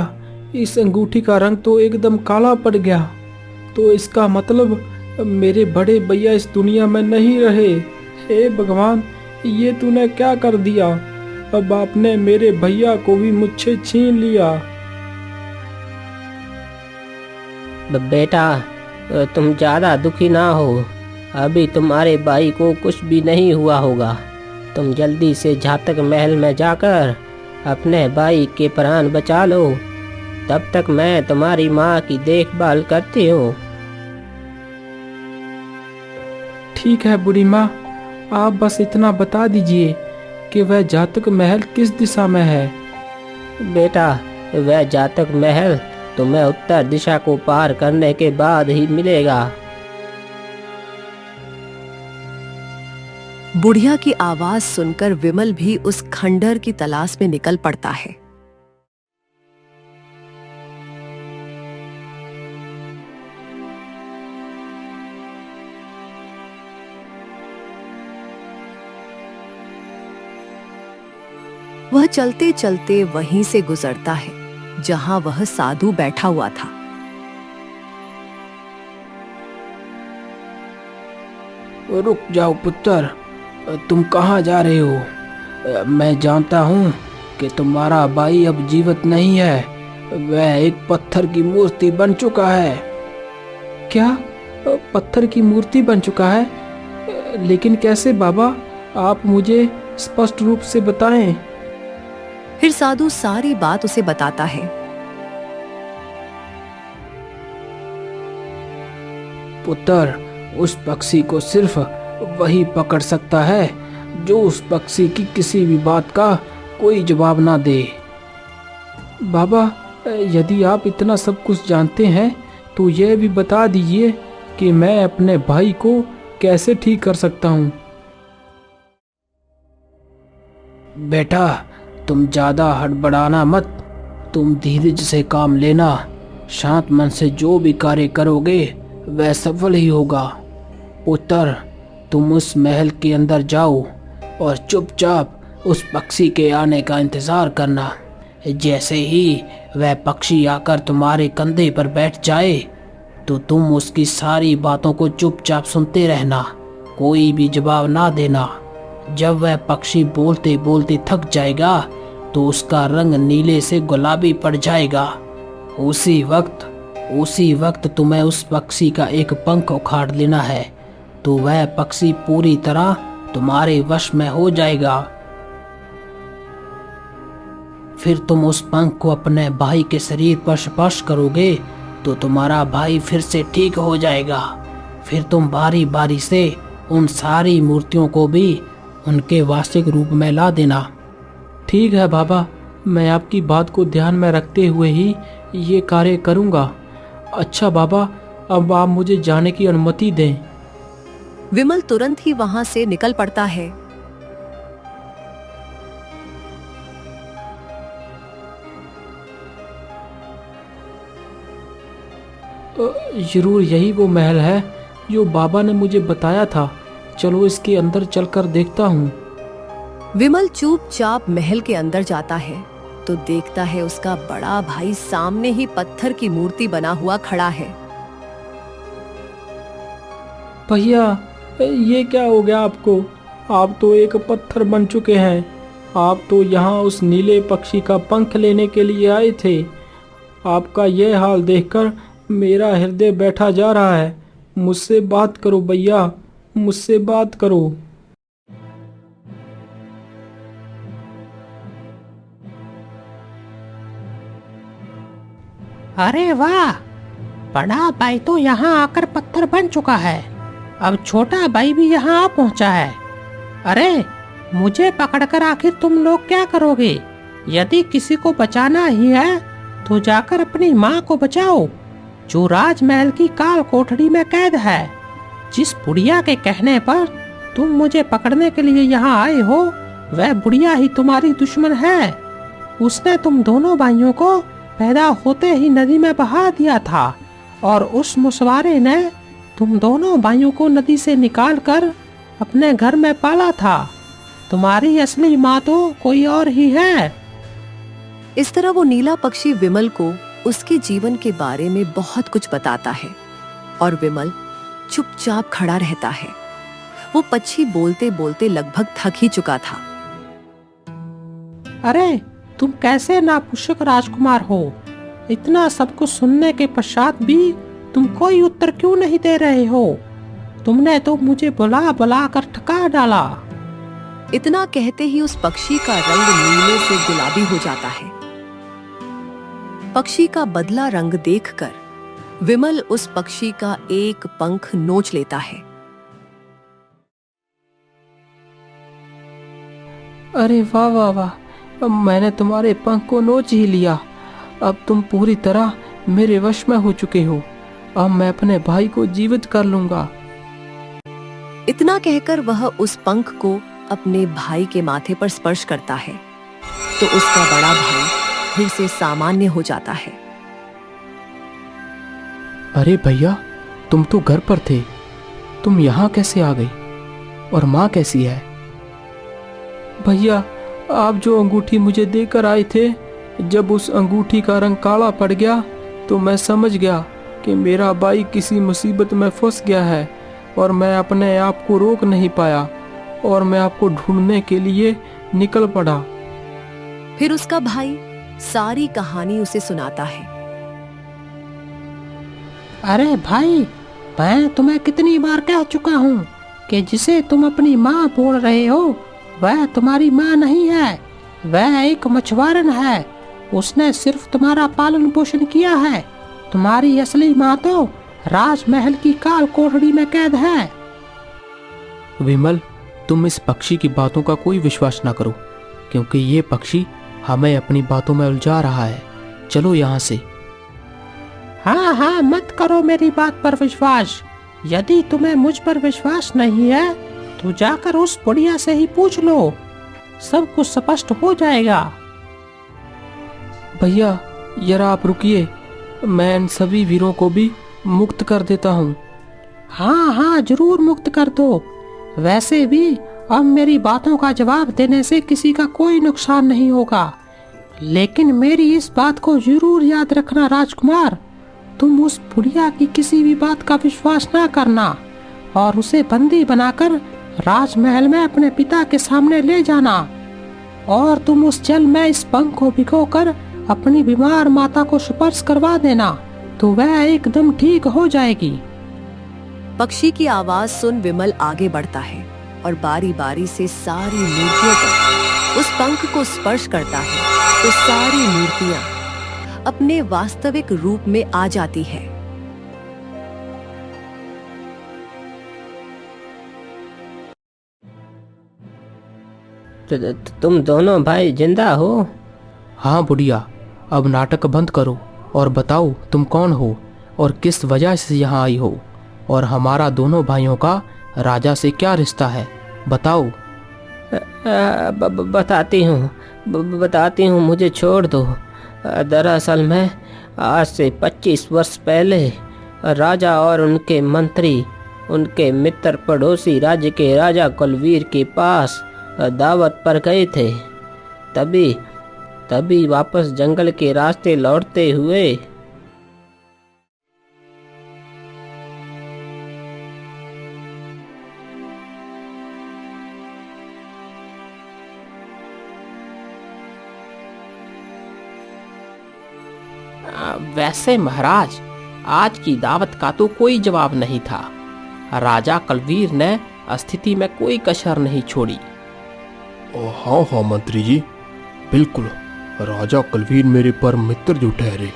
Speaker 1: इस अंगूठी का रंग तो एकदम काला पड़ गया। तो इसका मतलब मेरे बड़े भैया इस दुनिया में नहीं रहे। हे भगवान, ये तूने क्या कर दिया? अब आपने मेरे भैया को भी मुझसे छीन लिया।
Speaker 6: बेटा, तुम ज्यादा दुखी ना हो, अभी तुम्हारे भाई को कुछ भी नहीं हुआ होगा। तुम जल्दी से जातक महल में जाकर अपने भाई के प्राण बचा लो, तब तक मैं तुम्हारी माँ की देखभाल करती हूँ।
Speaker 1: ठीक है बूढ़ी माँ, आप बस इतना बता दीजिए कि वह जातक महल किस दिशा में है।
Speaker 6: बेटा, वह जातक महल तुम्हें उत्तर दिशा को पार करने के बाद ही मिलेगा।
Speaker 2: बुढ़िया की आवाज सुनकर विमल भी उस खंडर की तलाश में निकल पड़ता है। वह चलते चलते वहीं से गुजरता है जहां वह साधु बैठा हुआ था।
Speaker 4: रुक जाओ पुत्र, तुम कहाँ जा रहे हो? मैं जानता हूँ कि तुम्हारा भाई अब जीवित नहीं है, वह एक पत्थर की मूर्ति बन चुका है।
Speaker 1: क्या पत्थर की मूर्ति बन चुका है? लेकिन कैसे बाबा, आप मुझे स्पष्ट रूप से बताएं।
Speaker 2: फिर साधु सारी बात उसे बताता है।
Speaker 4: पुत्र, उस पक्षी को सिर्फ वही पकड़ सकता है जो उस पक्षी की किसी भी बात का कोई जवाब ना दे।
Speaker 1: बाबा, यदि आप इतना सब कुछ जानते हैं तो यह भी बता दीजिए कि मैं अपने भाई को कैसे ठीक कर सकता हूँ।
Speaker 4: बेटा, तुम ज्यादा हड़बड़ाना मत, तुम धीरज से काम लेना। शांत मन से जो भी कार्य करोगे वह सफल ही होगा। पुत्र, तुम उस महल के अंदर जाओ और चुपचाप उस पक्षी के आने का इंतजार करना। जैसे ही वह पक्षी आकर तुम्हारे कंधे पर बैठ जाए तो तुम उसकी सारी बातों को चुपचाप सुनते रहना, कोई भी जवाब ना देना। जब वह पक्षी बोलते बोलते थक जाएगा तो उसका रंग नीले से गुलाबी पड़ जाएगा। उसी वक्त तुम्हें उस पक्षी का एक पंख उखाड़ लेना है, तो वह पक्षी पूरी तरह तुम्हारे वश में हो जाएगा। फिर तुम उस पंख को अपने भाई के शरीर पर स्पर्श करोगे तो तुम्हारा भाई फिर से ठीक हो जाएगा। फिर तुम बारी बारी से उन सारी मूर्तियों को भी उनके वास्तविक रूप में ला देना।
Speaker 1: ठीक है बाबा, मैं आपकी बात को ध्यान में रखते हुए ही ये कार्य करूँगा। अच्छा बाबा, अब आप मुझे जाने की अनुमति दें।
Speaker 2: विमल तुरंत ही वहां से निकल पड़ता है।
Speaker 1: जरूर यही वो महल है जो बाबा ने मुझे बताया था। चलो इसके अंदर चलकर देखता हूँ।
Speaker 2: विमल चुपचाप महल के अंदर जाता है तो देखता है उसका बड़ा भाई सामने ही पत्थर की मूर्ति बना हुआ खड़ा है।
Speaker 1: भैया, ये क्या हो गया आपको? आप तो एक पत्थर बन चुके हैं। आप तो यहाँ उस नीले पक्षी का पंख लेने के लिए आए थे। आपका यह हाल देखकर मेरा हृदय बैठा जा रहा है। मुझसे बात करो भैया, मुझसे बात करो।
Speaker 6: अरे वाह, बड़ा भाई तो यहाँ आकर पत्थर बन चुका है। अब छोटा भाई भी यहाँ आ पहुँचा है। अरे, मुझे पकड़कर आखिर तुम लोग क्या करोगे? यदि किसी को बचाना ही है तो जाकर अपनी माँ को बचाओ, जो राजमहल की काल कोठरी में कैद है। जिस बुढ़िया के कहने पर तुम मुझे पकड़ने के लिए यहाँ आए हो, वह बुढ़िया ही तुम्हारी दुश्मन है। उसने तुम दोनों भाइयों को पैदा होते ही नदी में बहा दिया था और उस मुसवारे ने तुम दोनों भाइयों को नदी से निकालकर अपने घर में पाला था। तुम्हारी असली माँ तो कोई और ही है।
Speaker 2: इस तरह वो नीला पक्षी विमल को उसके जीवन के बारे में बहुत कुछ बताता है और विमल चुपचाप खड़ा रहता है। वो पक्षी बोलते बोलते लगभग थक ही चुका था।
Speaker 6: अरे, तुम कैसे नापुष्क राजकुमार हो? इतना सब कुछ सुनने के पश्चात भी तुम कोई उत्तर क्यों नहीं दे रहे हो? तुमने तो मुझे बुला बुला कर थका डाला।
Speaker 2: इतना कहते ही उस पक्षी का रंग नीले से गुलाबी हो जाता है। पक्षी का बदला रंग देखकर विमल उस पक्षी का एक पंख नोच लेता है।
Speaker 1: अरे वाह वाह वाह, अब मैंने तुम्हारे पंख को नोच ही लिया। अब तुम पूरी तरह मेरे वश में हो चुके हो। अब मैं अपने भाई को जीवित कर लूंगा।
Speaker 2: इतना कहकर वह उस पंख को अपने भाई के माथे पर स्पर्श करता है तो उसका बड़ा भाई फिर से सामान्य हो जाता है।
Speaker 4: अरे भैया, तुम तो घर पर थे, तुम यहाँ कैसे आ गई? और माँ कैसी है?
Speaker 1: भैया, आप जो अंगूठी मुझे देकर आए थे, जब उस अंगूठी का रंग काला पड़ गया तो मैं समझ गया कि मेरा भाई किसी मुसीबत में फंस गया है और मैं अपने आप को रोक नहीं पाया और मैं आपको ढूंढने के लिए निकल पड़ा।
Speaker 2: फिर उसका भाई सारी कहानी उसे सुनाता है।
Speaker 6: अरे भाई, मैं तुम्हें कितनी बार कह चुका हूँ कि जिसे तुम अपनी माँ बोल रहे हो वह तुम्हारी माँ नहीं है, वह एक मछुआरन है। उसने सिर्फ तुम्हारा पालन पोषण किया है। तुम्हारी असली माँ तो राजमहल की काल कोठरी में कैद है।
Speaker 4: विमल, तुम इस पक्षी की बातों का कोई विश्वास ना करो, क्योंकि ये पक्षी हमें अपनी बातों में उलझा रहा है। चलो यहाँ से।
Speaker 6: हाँ हाँ, मत करो मेरी बात पर विश्वास। यदि तुम्हें मुझ पर विश्वास नहीं है तो जाकर उस बुढ़िया से ही पूछ लो, सब कुछ स्पष्ट हो जाएगा।
Speaker 1: भैया, जरा आप रुकिए, मैं इन सभी वीरों को भी मुक्त कर देता हूँ।
Speaker 6: हाँ हाँ, जरूर मुक्त कर दो। वैसे भी अब मेरी बातों का जवाब देने से किसी का कोई नुकसान नहीं होगा, लेकिन मेरी इस बात को जरूर याद रखना राजकुमार, तुम उस बुढ़िया की किसी भी बात का विश्वास ना करना और उसे बंदी बनाकर राजमहल में अपने पिता के सामने ले जाना, और तुम उस जल में इस पंख को भिगोकर अपनी बीमार माता को स्पर्श करवा देना, तो वह एकदम ठीक हो जाएगी।
Speaker 2: पक्षी की आवाज सुन विमल आगे बढ़ता है और बारी बारी से सारी मूर्तियों पर उस पंख को स्पर्श करता है तो सारी मूर्तियां अपने वास्तविक रूप में आ जाती है।
Speaker 6: तुम दोनों भाई जिंदा हो?
Speaker 4: हाँ बुढ़िया, अब नाटक बंद करो और बताओ तुम कौन हो और किस वजह से यहाँ आई हो, और हमारा दोनों भाइयों का राजा से क्या रिश्ता है, बताओ।
Speaker 6: बताती हूँ, मुझे छोड़ दो। दरअसल मैं आज से 25 वर्ष पहले राजा और उनके मंत्री, उनके मित्र पड़ोसी राज्य के राजा कुलवीर के पास दावत पर गए थे। तभी तभी वापस जंगल के रास्ते लौटते हुए
Speaker 8: वैसे महाराज, आज की दावत का तो कोई जवाब नहीं था। राजा कलवीर ने स्थिति में कोई कसर नहीं छोड़ी।
Speaker 4: हाँ हाँ मंत्री जी, बिल्कुल। राजा कलवीर मेरे परम मित्र जो ठहरे,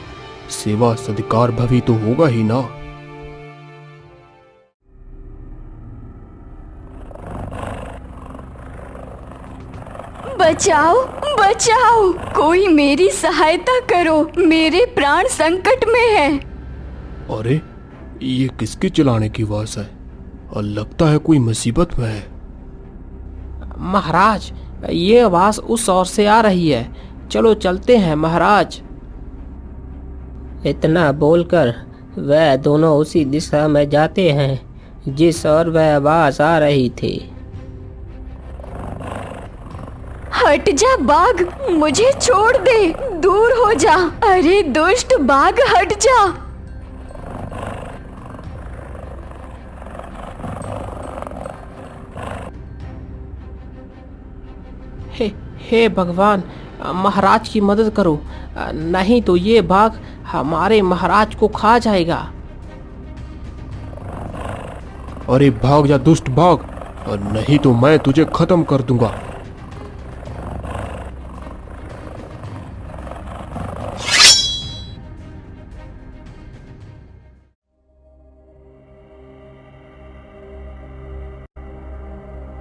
Speaker 4: सेवा सत्कार भवी तो होगा ही ना।
Speaker 3: बचाओ बचाओ, कोई मेरी सहायता करो, मेरे प्राण संकट में है।
Speaker 4: अरे ये किसके चिल्लाने की आवाज है? और लगता है कोई मुसीबत में है।
Speaker 8: महाराज, ये आवाज उस ओर से आ रही है। चलो चलते हैं महाराज।
Speaker 6: इतना बोलकर वह दोनों उसी दिशा में जाते हैं जिस ओर वह आवाज आ रही थी।
Speaker 3: हट जा बाघ, मुझे छोड़ दे, दूर हो जा। अरे दुष्ट बाघ, हट जा।
Speaker 8: हे भगवान, महाराज की मदद करो, नहीं तो ये बाघ हमारे महाराज को खा जाएगा।
Speaker 4: अरे भाग जा दुष्ट भाग, और नहीं तो मैं तुझे खत्म कर दूंगा।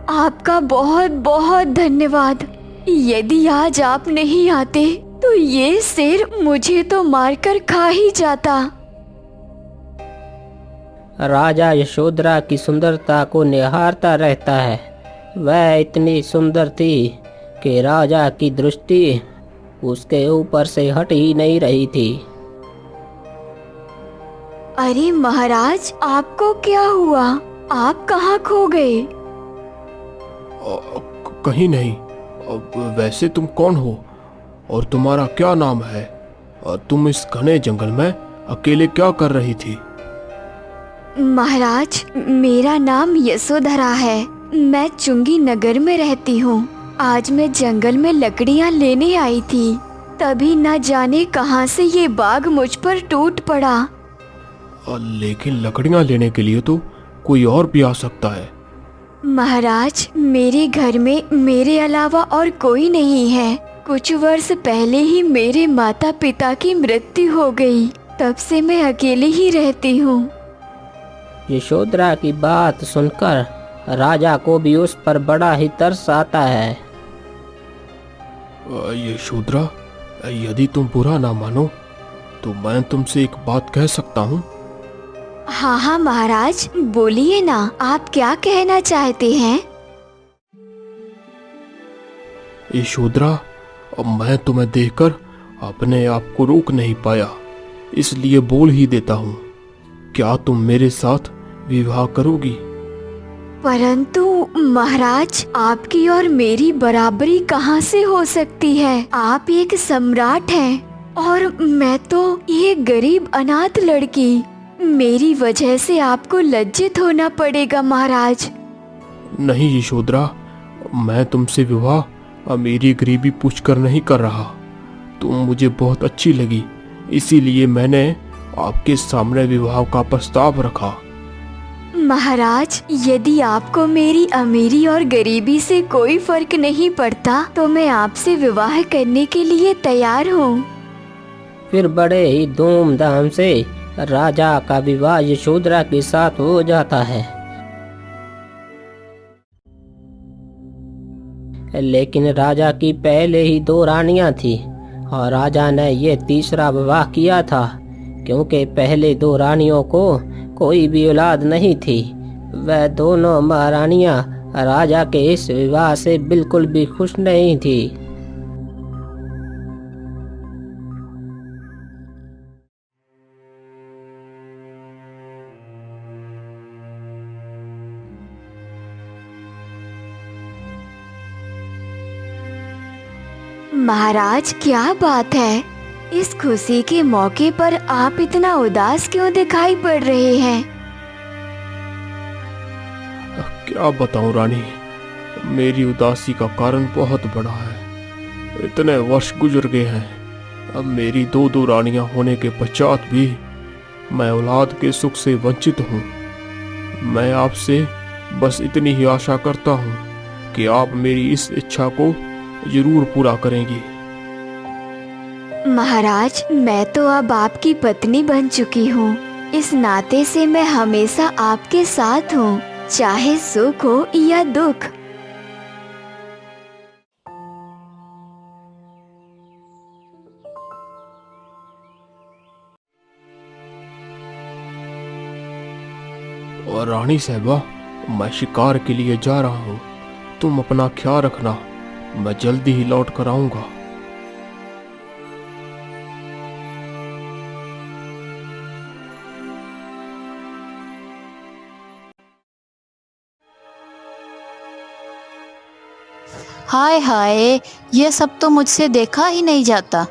Speaker 3: आपका बहुत बहुत धन्यवाद। यदि आज आप नहीं आते तो ये शेर मुझे तो मारकर खा ही जाता।
Speaker 6: राजा यशोधरा की सुंदरता को निहारता रहता है। वह इतनी सुंदर थी कि राजा की दृष्टि उसके ऊपर से हट ही नहीं रही थी।
Speaker 3: अरे महाराज, आपको क्या हुआ? आप कहाँ खो गए?
Speaker 4: कहीं नहीं। वैसे तुम कौन हो और तुम्हारा क्या नाम है? तुम इस घने जंगल में अकेले क्या कर रही थी?
Speaker 3: महाराज, मेरा नाम यशोधरा है। मैं चुंगी नगर में रहती हूँ। आज मैं जंगल में लकड़ियाँ लेने आई थी, तभी न जाने कहां से ये बाघ मुझ पर टूट पड़ा।
Speaker 4: लेकिन लकड़ियाँ लेने के लिए तो कोई और भी आ सकता है।
Speaker 3: महाराज, मेरे घर में मेरे अलावा और कोई नहीं है। कुछ वर्ष पहले ही मेरे माता पिता की मृत्यु हो गई, तब से मैं अकेली ही रहती हूँ।
Speaker 6: यशोधरा की बात सुनकर राजा को भी उस पर बड़ा ही तरस आता है।
Speaker 4: यशोधरा, यदि तुम बुरा ना मानो तो मैं तुमसे एक बात कह सकता हूँ।
Speaker 3: हाँ हाँ महाराज, बोलिए ना, आप क्या कहना चाहते हैं?
Speaker 4: यशोधरा, अब मैं तुम्हें देखकर अपने आप को रोक नहीं पाया, इसलिए बोल ही देता हूँ। क्या तुम मेरे साथ विवाह करोगी?
Speaker 3: परंतु महाराज, आपकी और मेरी बराबरी कहाँ से हो सकती है? आप एक सम्राट हैं और मैं तो ये गरीब अनाथ लड़की। मेरी वजह से आपको लज्जित होना पड़ेगा महाराज।
Speaker 4: नहीं यशोधरा, मैं तुमसे विवाह मेरी गरीबी पूछकर नहीं कर रहा। तुम मुझे बहुत अच्छी लगी, इसीलिए मैंने आपके सामने विवाह का प्रस्ताव रखा।
Speaker 3: महाराज, यदि आपको मेरी अमीरी और गरीबी से कोई फर्क नहीं पड़ता तो मैं आपसे विवाह करने के लिए तैयार हूँ।
Speaker 6: फिर बड़े ही धूमधाम से राजा का विवाह यशोधरा के साथ हो जाता है। लेकिन राजा की पहले ही 2 रानियां थी और राजा ने ये तीसरा विवाह किया था, क्योंकि पहले 2 रानियों को कोई भी औलाद नहीं थी। वह दोनों महारानियां राजा के इस विवाह से बिल्कुल भी खुश नहीं थी।
Speaker 9: महाराज, क्या बात है? इस खुशी के मौके पर आप इतना उदास क्यों दिखाई पड़ रहे हैं?
Speaker 4: क्या बताऊं रानी, मेरी उदासी का कारण बहुत बड़ा है। इतने वर्ष गुजर गए हैं, अब मेरी दो रानियां होने के पश्चात भी मैं औलाद के सुख से वंचित हूँ। मैं आपसे बस इतनी ही आशा करता हूँ कि आप मेरी इस इच्छा को जरूर पूरा करेंगी।
Speaker 9: महाराज, मैं तो अब आपकी पत्नी बन चुकी हूँ। इस नाते से मैं हमेशा आपके साथ हूँ, चाहे सुख हो या दुख।
Speaker 4: और रानी साहबा, मैं शिकार के लिए जा रहा हूँ। तुम अपना ख्याल रखना, मैं जल्दी ही लौट कर आऊंगा।
Speaker 5: हाय हाय, ये सब तो मुझसे देखा ही नहीं जाता।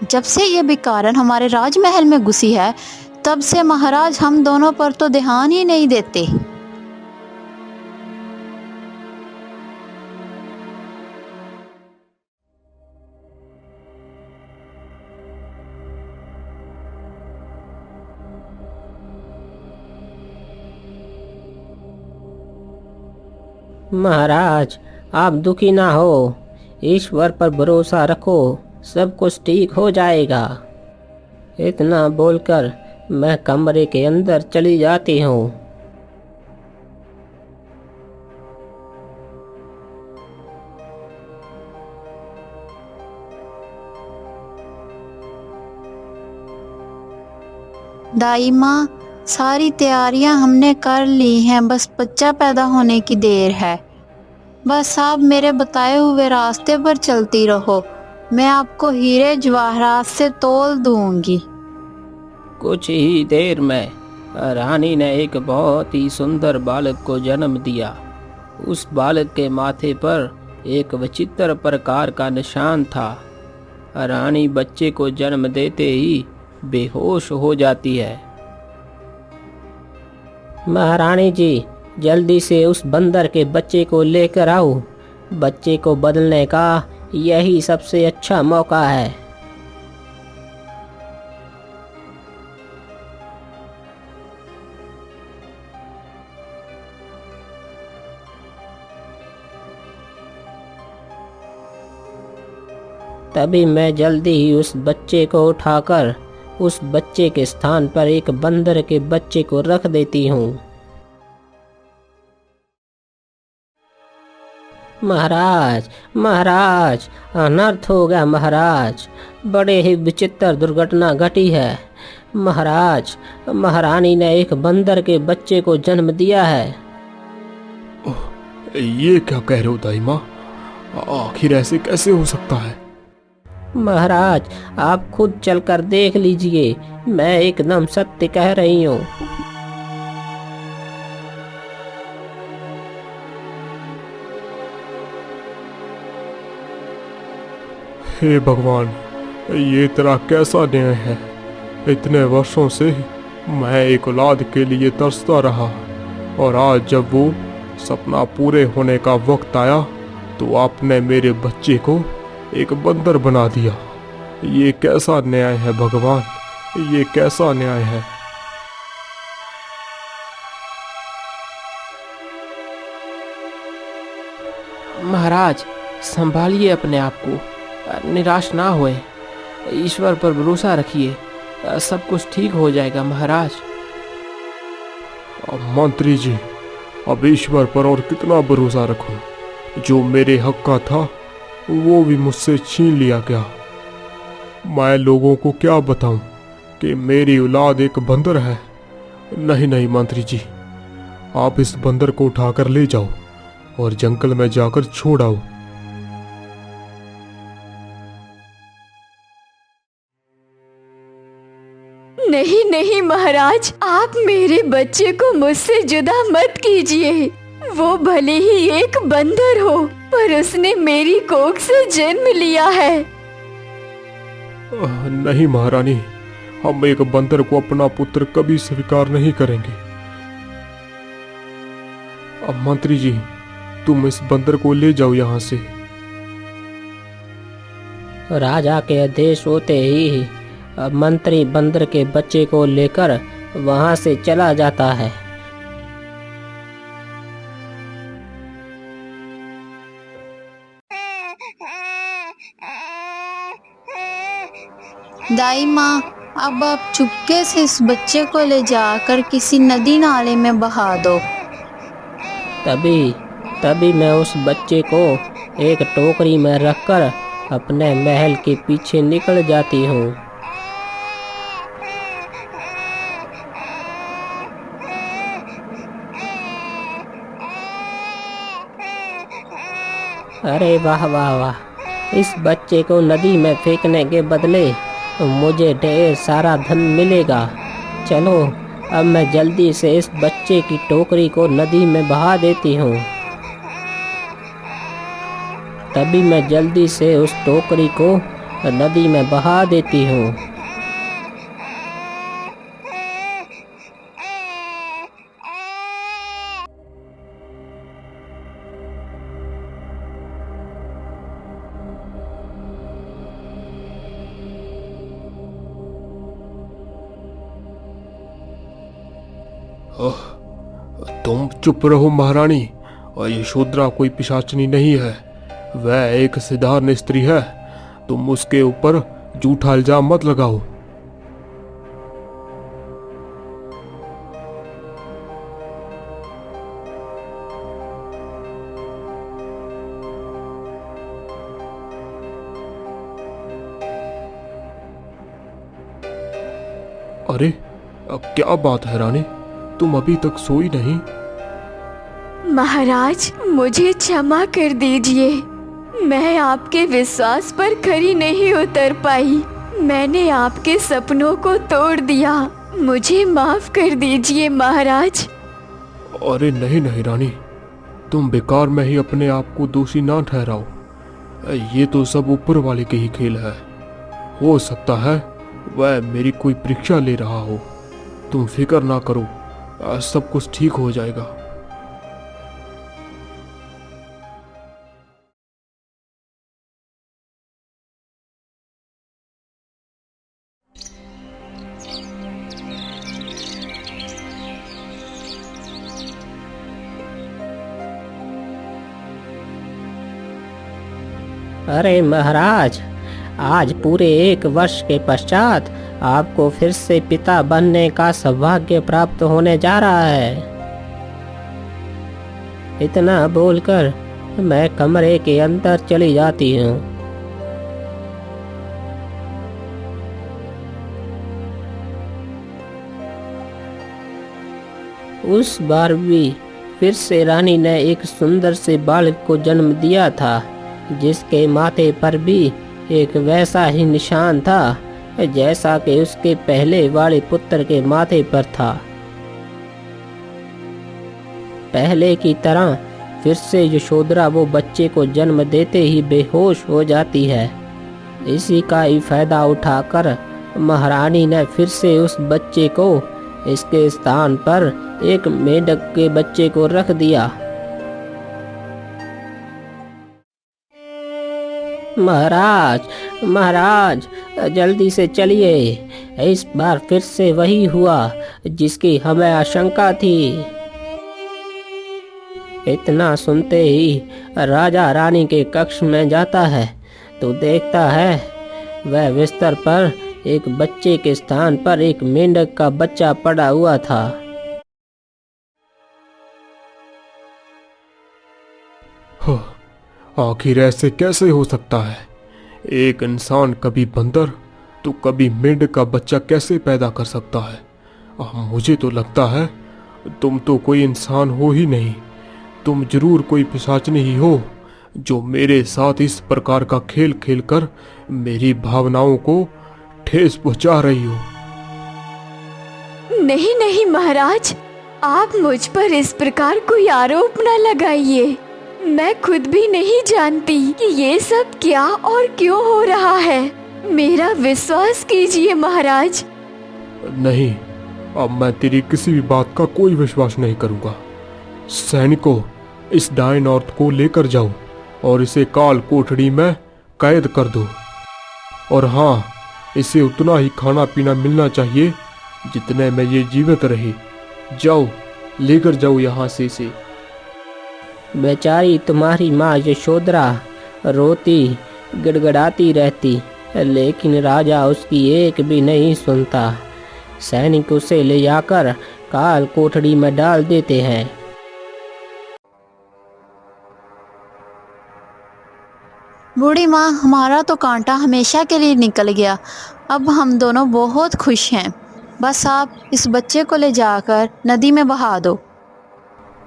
Speaker 5: जब से ये बिकारन हमारे राजमहल में घुसी है, तब से महाराज हम दोनों पर तो ध्यान ही नहीं देते।
Speaker 6: महाराज, आप दुखी ना हो, ईश्वर पर भरोसा रखो, सब कुछ ठीक हो जाएगा। इतना बोलकर मैं कमरे के अंदर चली जाती हूँ।
Speaker 5: दाई माँ, सारी तैयारियां हमने कर ली हैं, बस बच्चा पैदा होने की देर है। बस आप मेरे बताए हुए रास्ते पर चलती रहो, मैं आपको हीरे जवाहरात से तोल दूंगी।
Speaker 6: कुछ ही देर में रानी ने एक बहुत ही सुंदर बालक को जन्म दिया। उस बालक के माथे पर एक विचित्र प्रकार का निशान था। रानी बच्चे को जन्म देते ही बेहोश हो जाती है। महारानी जी, जल्दी से उस बंदर के बच्चे को लेकर आओ। बच्चे को बदलने का यही सबसे अच्छा मौका है। तभी मैं जल्दी ही उस बच्चे को उठाकर उस बच्चे के स्थान पर एक बंदर के बच्चे को रख देती हूँ। महाराज, महाराज, अनर्थ हो गया महाराज, बड़े ही विचित्र दुर्घटना घटी है। महाराज, महारानी ने एक बंदर के बच्चे को जन्म दिया है।
Speaker 4: ये क्या कह रहे हो दाई माँ? आखिर ऐसे कैसे हो सकता है?
Speaker 6: महाराज, आप खुद चलकर देख लीजिए, मैं एकदम सत्य कह रही हूँ।
Speaker 4: हे भगवान, ये तेरा कैसा न्याय है? इतने वर्षों से मैं एक औलाद के लिए तरसता रहा, और आज जब वो सपना पूरे होने का वक्त आया तो आपने मेरे बच्चे को एक बंदर बना दिया। ये कैसा न्याय है भगवान, ये कैसा न्याय है?
Speaker 8: महाराज, संभालिए अपने आप को, निराश ना होए, ईश्वर पर भरोसा रखिए, सब कुछ ठीक हो जाएगा महाराज।
Speaker 4: मंत्री जी, अब ईश्वर पर और कितना भरोसा रखूं? जो मेरे हक का था वो भी मुझसे छीन लिया गया। मैं लोगों को क्या बताऊं कि मेरी औलाद एक बंदर है? नहीं नहीं मंत्री जी, आप इस बंदर को उठाकर ले जाओ और जंगल में जाकर छोड़ आओ।
Speaker 9: नहीं नहीं महाराज, आप मेरे बच्चे को मुझसे जुदा मत कीजिए। वो भले ही एक बंदर हो, पर उसने मेरी कोख से जन्म लिया है।
Speaker 4: नहीं महारानी, हम एक बंदर को अपना पुत्र कभी स्वीकार नहीं करेंगे। अब मंत्री जी, तुम इस बंदर को ले जाओ यहाँ से।
Speaker 6: राजा के आदेश होते ही मंत्री बंदर के बच्चे को लेकर वहां से चला जाता है।
Speaker 5: दाई माँ, अब आप चुपके से इस बच्चे को ले जाकर किसी नदी नाले में बहा दो।
Speaker 6: तभी मैं उस बच्चे को एक टोकरी में रखकर अपने महल के पीछे निकल जाती हूँ। अरे वाह वाह वाह, इस बच्चे को नदी में फेंकने के बदले मुझे ढेर सारा धन मिलेगा। चलो, अब मैं जल्दी से इस बच्चे की टोकरी को नदी में बहा देती हूँ। तभी मैं जल्दी से उस टोकरी को नदी में बहा देती हूँ।
Speaker 4: तुम चुप रहो महारानी। और यशोधरा कोई पिशाचनी नहीं है, वह एक साधारण स्त्री है। तुम उसके ऊपर झूठा इल्जाम मत लगाओ। अरे, अब क्या बात है रानी, तुम अभी तक सोई नहीं?
Speaker 9: महाराज, मुझे क्षमा कर दीजिए। मैं आपके विश्वास पर खरी नहीं उतर पाई। मैंने आपके सपनों को तोड़ दिया। मुझे माफ कर दीजिए महाराज।
Speaker 4: अरे नहीं नहीं रानी, तुम बेकार में ही अपने आप को दोषी ना ठहराओ। ये तो सब ऊपर वाले के ही खेल है। हो सकता है वह मेरी कोई परीक्षा ले रहा हो। तुम फिक्र ना करो, सब कुछ ठीक हो जाएगा।
Speaker 6: अरे महाराज, आज पूरे 1 वर्ष के पश्चात आपको फिर से पिता बनने का सौभाग्य प्राप्त होने जा रहा है। इतना बोलकर मैं कमरे के अंदर चली जाती हूँ। उस बार भी फिर से रानी ने एक सुंदर से बालक को जन्म दिया था, जिसके माथे पर भी एक वैसा ही निशान था जैसा कि उसके पहले वाले पुत्र के माथे पर था। पहले की तरह फिर से यशोधरा वो बच्चे को जन्म देते ही बेहोश हो जाती है। इसी का ही फायदा उठाकर महारानी ने फिर से उस बच्चे को इसके स्थान पर एक मेंढक के बच्चे को रख दिया। महाराज, महाराज, जल्दी से चलिए। इस बार फिर से वही हुआ जिसकी हमें आशंका थी। इतना सुनते ही राजा रानी के कक्ष में जाता है तो देखता है वह बिस्तर पर एक बच्चे के स्थान पर एक मेंढक का बच्चा पड़ा हुआ था।
Speaker 4: आखिर ऐसे कैसे हो सकता है? एक इंसान कभी बंदर तो कभी मेंढक का बच्चा कैसे पैदा कर सकता है? मुझे तो लगता है तुम तो कोई इंसान हो ही नहीं। तुम जरूर कोई पिशाचनी ही हो जो मेरे साथ इस प्रकार का खेल खेलकर मेरी भावनाओं को ठेस पहुंचा रही हो।
Speaker 9: नहीं नहीं महाराज, आप मुझ पर इस प्रकार कोई आरोप न लगाइए। मैं खुद भी नहीं जानती कि ये सब क्या और क्यों हो रहा है। मेरा विश्वास कीजिए महाराज।
Speaker 4: नहीं, अब मैं तेरी किसी भी बात का कोई विश्वास नहीं करूंगा। सैनिकों, इस डायन औरत को लेकर जाओ और इसे काल कोठड़ी में कैद कर दो। और हाँ, इसे उतना ही खाना पीना मिलना चाहिए जितने में ये जीवित रहे। जाओ, लेकर जाओ यहाँ से इसे।
Speaker 6: बेचारी तुम्हारी माँ यशोधरा रोती गिड़गिड़ाती रहती, लेकिन राजा उसकी एक भी नहीं सुनता। सैनिक उसे ले जाकर काल कोठड़ी में डाल देते हैं।
Speaker 5: बूढ़ी माँ, हमारा तो कांटा हमेशा के लिए निकल गया। अब हम दोनों बहुत खुश हैं। बस आप इस बच्चे को ले जाकर नदी में बहा दो।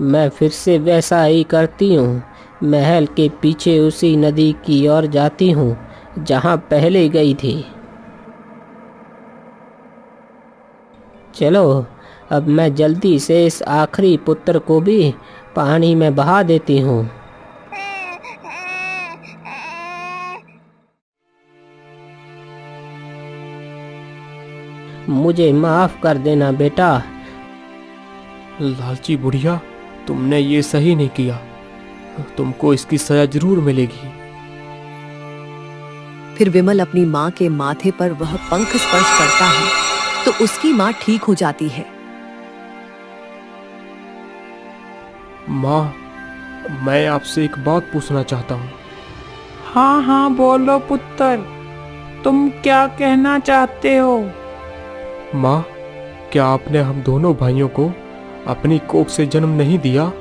Speaker 6: मैं फिर से वैसा ही करती हूँ। महल के पीछे उसी नदी की ओर जाती हूँ जहाँ पहले गई थी। चलो, अब मैं जल्दी से इस आखिरी पुत्र को भी पानी में बहा देती हूँ। मुझे माफ कर देना बेटा।
Speaker 4: लालची बुढ़िया, तुमने ये सही नहीं किया। तुमको इसकी सजा जरूर मिलेगी।
Speaker 2: फिर विमल अपनी माँ के माथे पर वह पंख स्पर्श करता है तो उसकी माँ ठीक हो जाती है।
Speaker 4: माँ, मैं आपसे एक बात पूछना चाहता हूँ।
Speaker 7: हाँ हाँ बोलो पुत्र, तुम क्या कहना चाहते हो?
Speaker 4: माँ, क्या आपने हम दोनों भाइयों को अपनी कोख से जन्म नहीं दिया?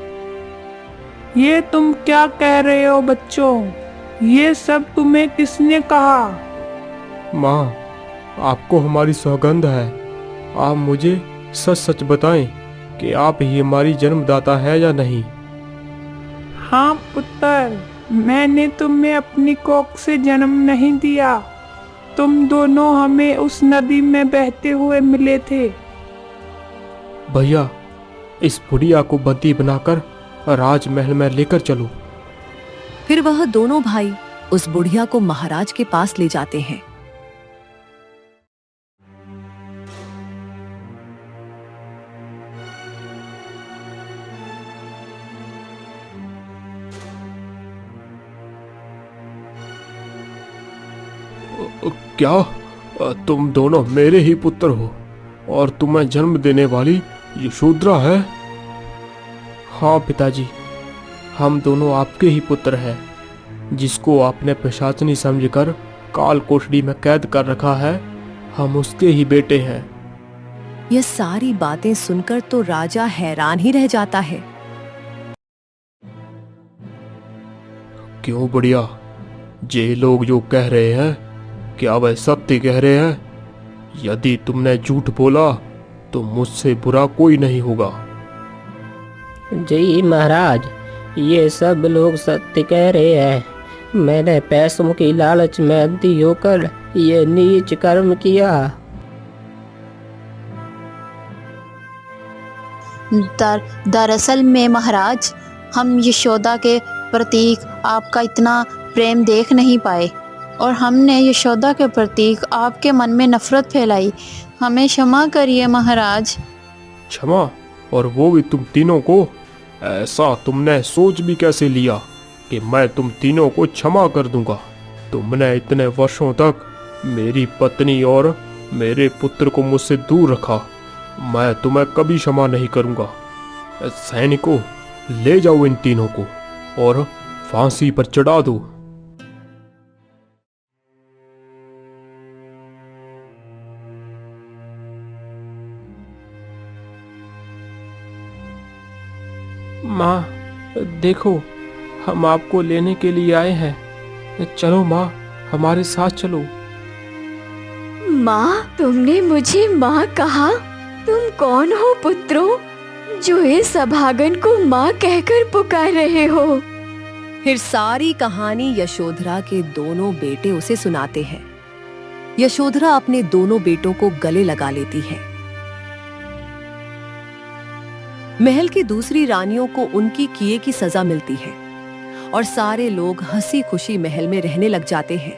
Speaker 7: ये तुम क्या कह रहे हो बच्चों? ये सब तुम्हें किसने कहा?
Speaker 4: माँ, आपको हमारी सौगंध है। आप मुझे सच सच बताएं कि आप ही हमारी जन्मदाता है या नहीं।
Speaker 7: हाँ पुत्र, मैंने तुम्हें अपनी कोख से जन्म नहीं दिया। तुम दोनों हमें उस नदी में बहते हुए मिले थे।
Speaker 4: भैया, इस बुढ़िया को बंदी बनाकर राजमहल में लेकर चलो।
Speaker 2: फिर वह दोनों भाई उस बुढ़िया को महाराज के पास ले जाते हैं।
Speaker 4: क्या तुम दोनों मेरे ही पुत्र हो और तुम्हें जन्म देने वाली यशोधरा है? हाँ पिताजी, हम दोनों आपके ही पुत्र हैं, जिसको आपने पिशाचनी समझकर काल कोठड़ी में कैद कर रखा है। हम उसके ही बेटे हैं।
Speaker 2: यह सारी बातें सुनकर तो राजा हैरान ही रह जाता है।
Speaker 4: क्यों बुढ़िया, ये लोग जो कह रहे हैं, क्या वह सत्य कह रहे हैं? यदि तुमने झूठ बोला तो मुझसे बुरा कोई नहीं होगा।
Speaker 6: जी महाराज, ये सब लोग सत्य कह रहे हैं। मैंने पैसों की लालच में अंधी होकर ये नीच कर्म किया।
Speaker 5: दरअसल में महाराज, हम यशोदा के प्रतीक आपका इतना प्रेम देख नहीं पाए और हमने यशोदा के प्रतीक आपके मन में नफरत फैलाई। हमें क्षमा करिए महाराज।
Speaker 4: क्षमा? और वो भी तुम तीनों को? ऐसा तुमने सोच भी कैसे लिया कि मैं तुम तीनों को क्षमा कर दूंगा? तुमने इतने वर्षों तक मेरी पत्नी और मेरे पुत्र को मुझसे दूर रखा। मैं तुम्हें कभी क्षमा नहीं करूंगा। सैनिकों, ले जाओ इन तीनों को और फांसी पर चढ़ा दो।
Speaker 1: माँ, देखो, हम आपको लेने के लिए आए हैं। चलो माँ, हमारे साथ चलो।
Speaker 9: माँ, तुमने मुझे माँ कहा? तुम कौन हो पुत्रों, जो इस अभागन को माँ कहकर पुकार रहे हो?
Speaker 2: फिर सारी कहानी यशोधरा के दोनों बेटे उसे सुनाते हैं। यशोधरा अपने दोनों बेटों को गले लगा लेती है। महल की दूसरी रानियों को उनकी किए की सजा मिलती है और सारे लोग हंसी खुशी महल में रहने लग जाते हैं।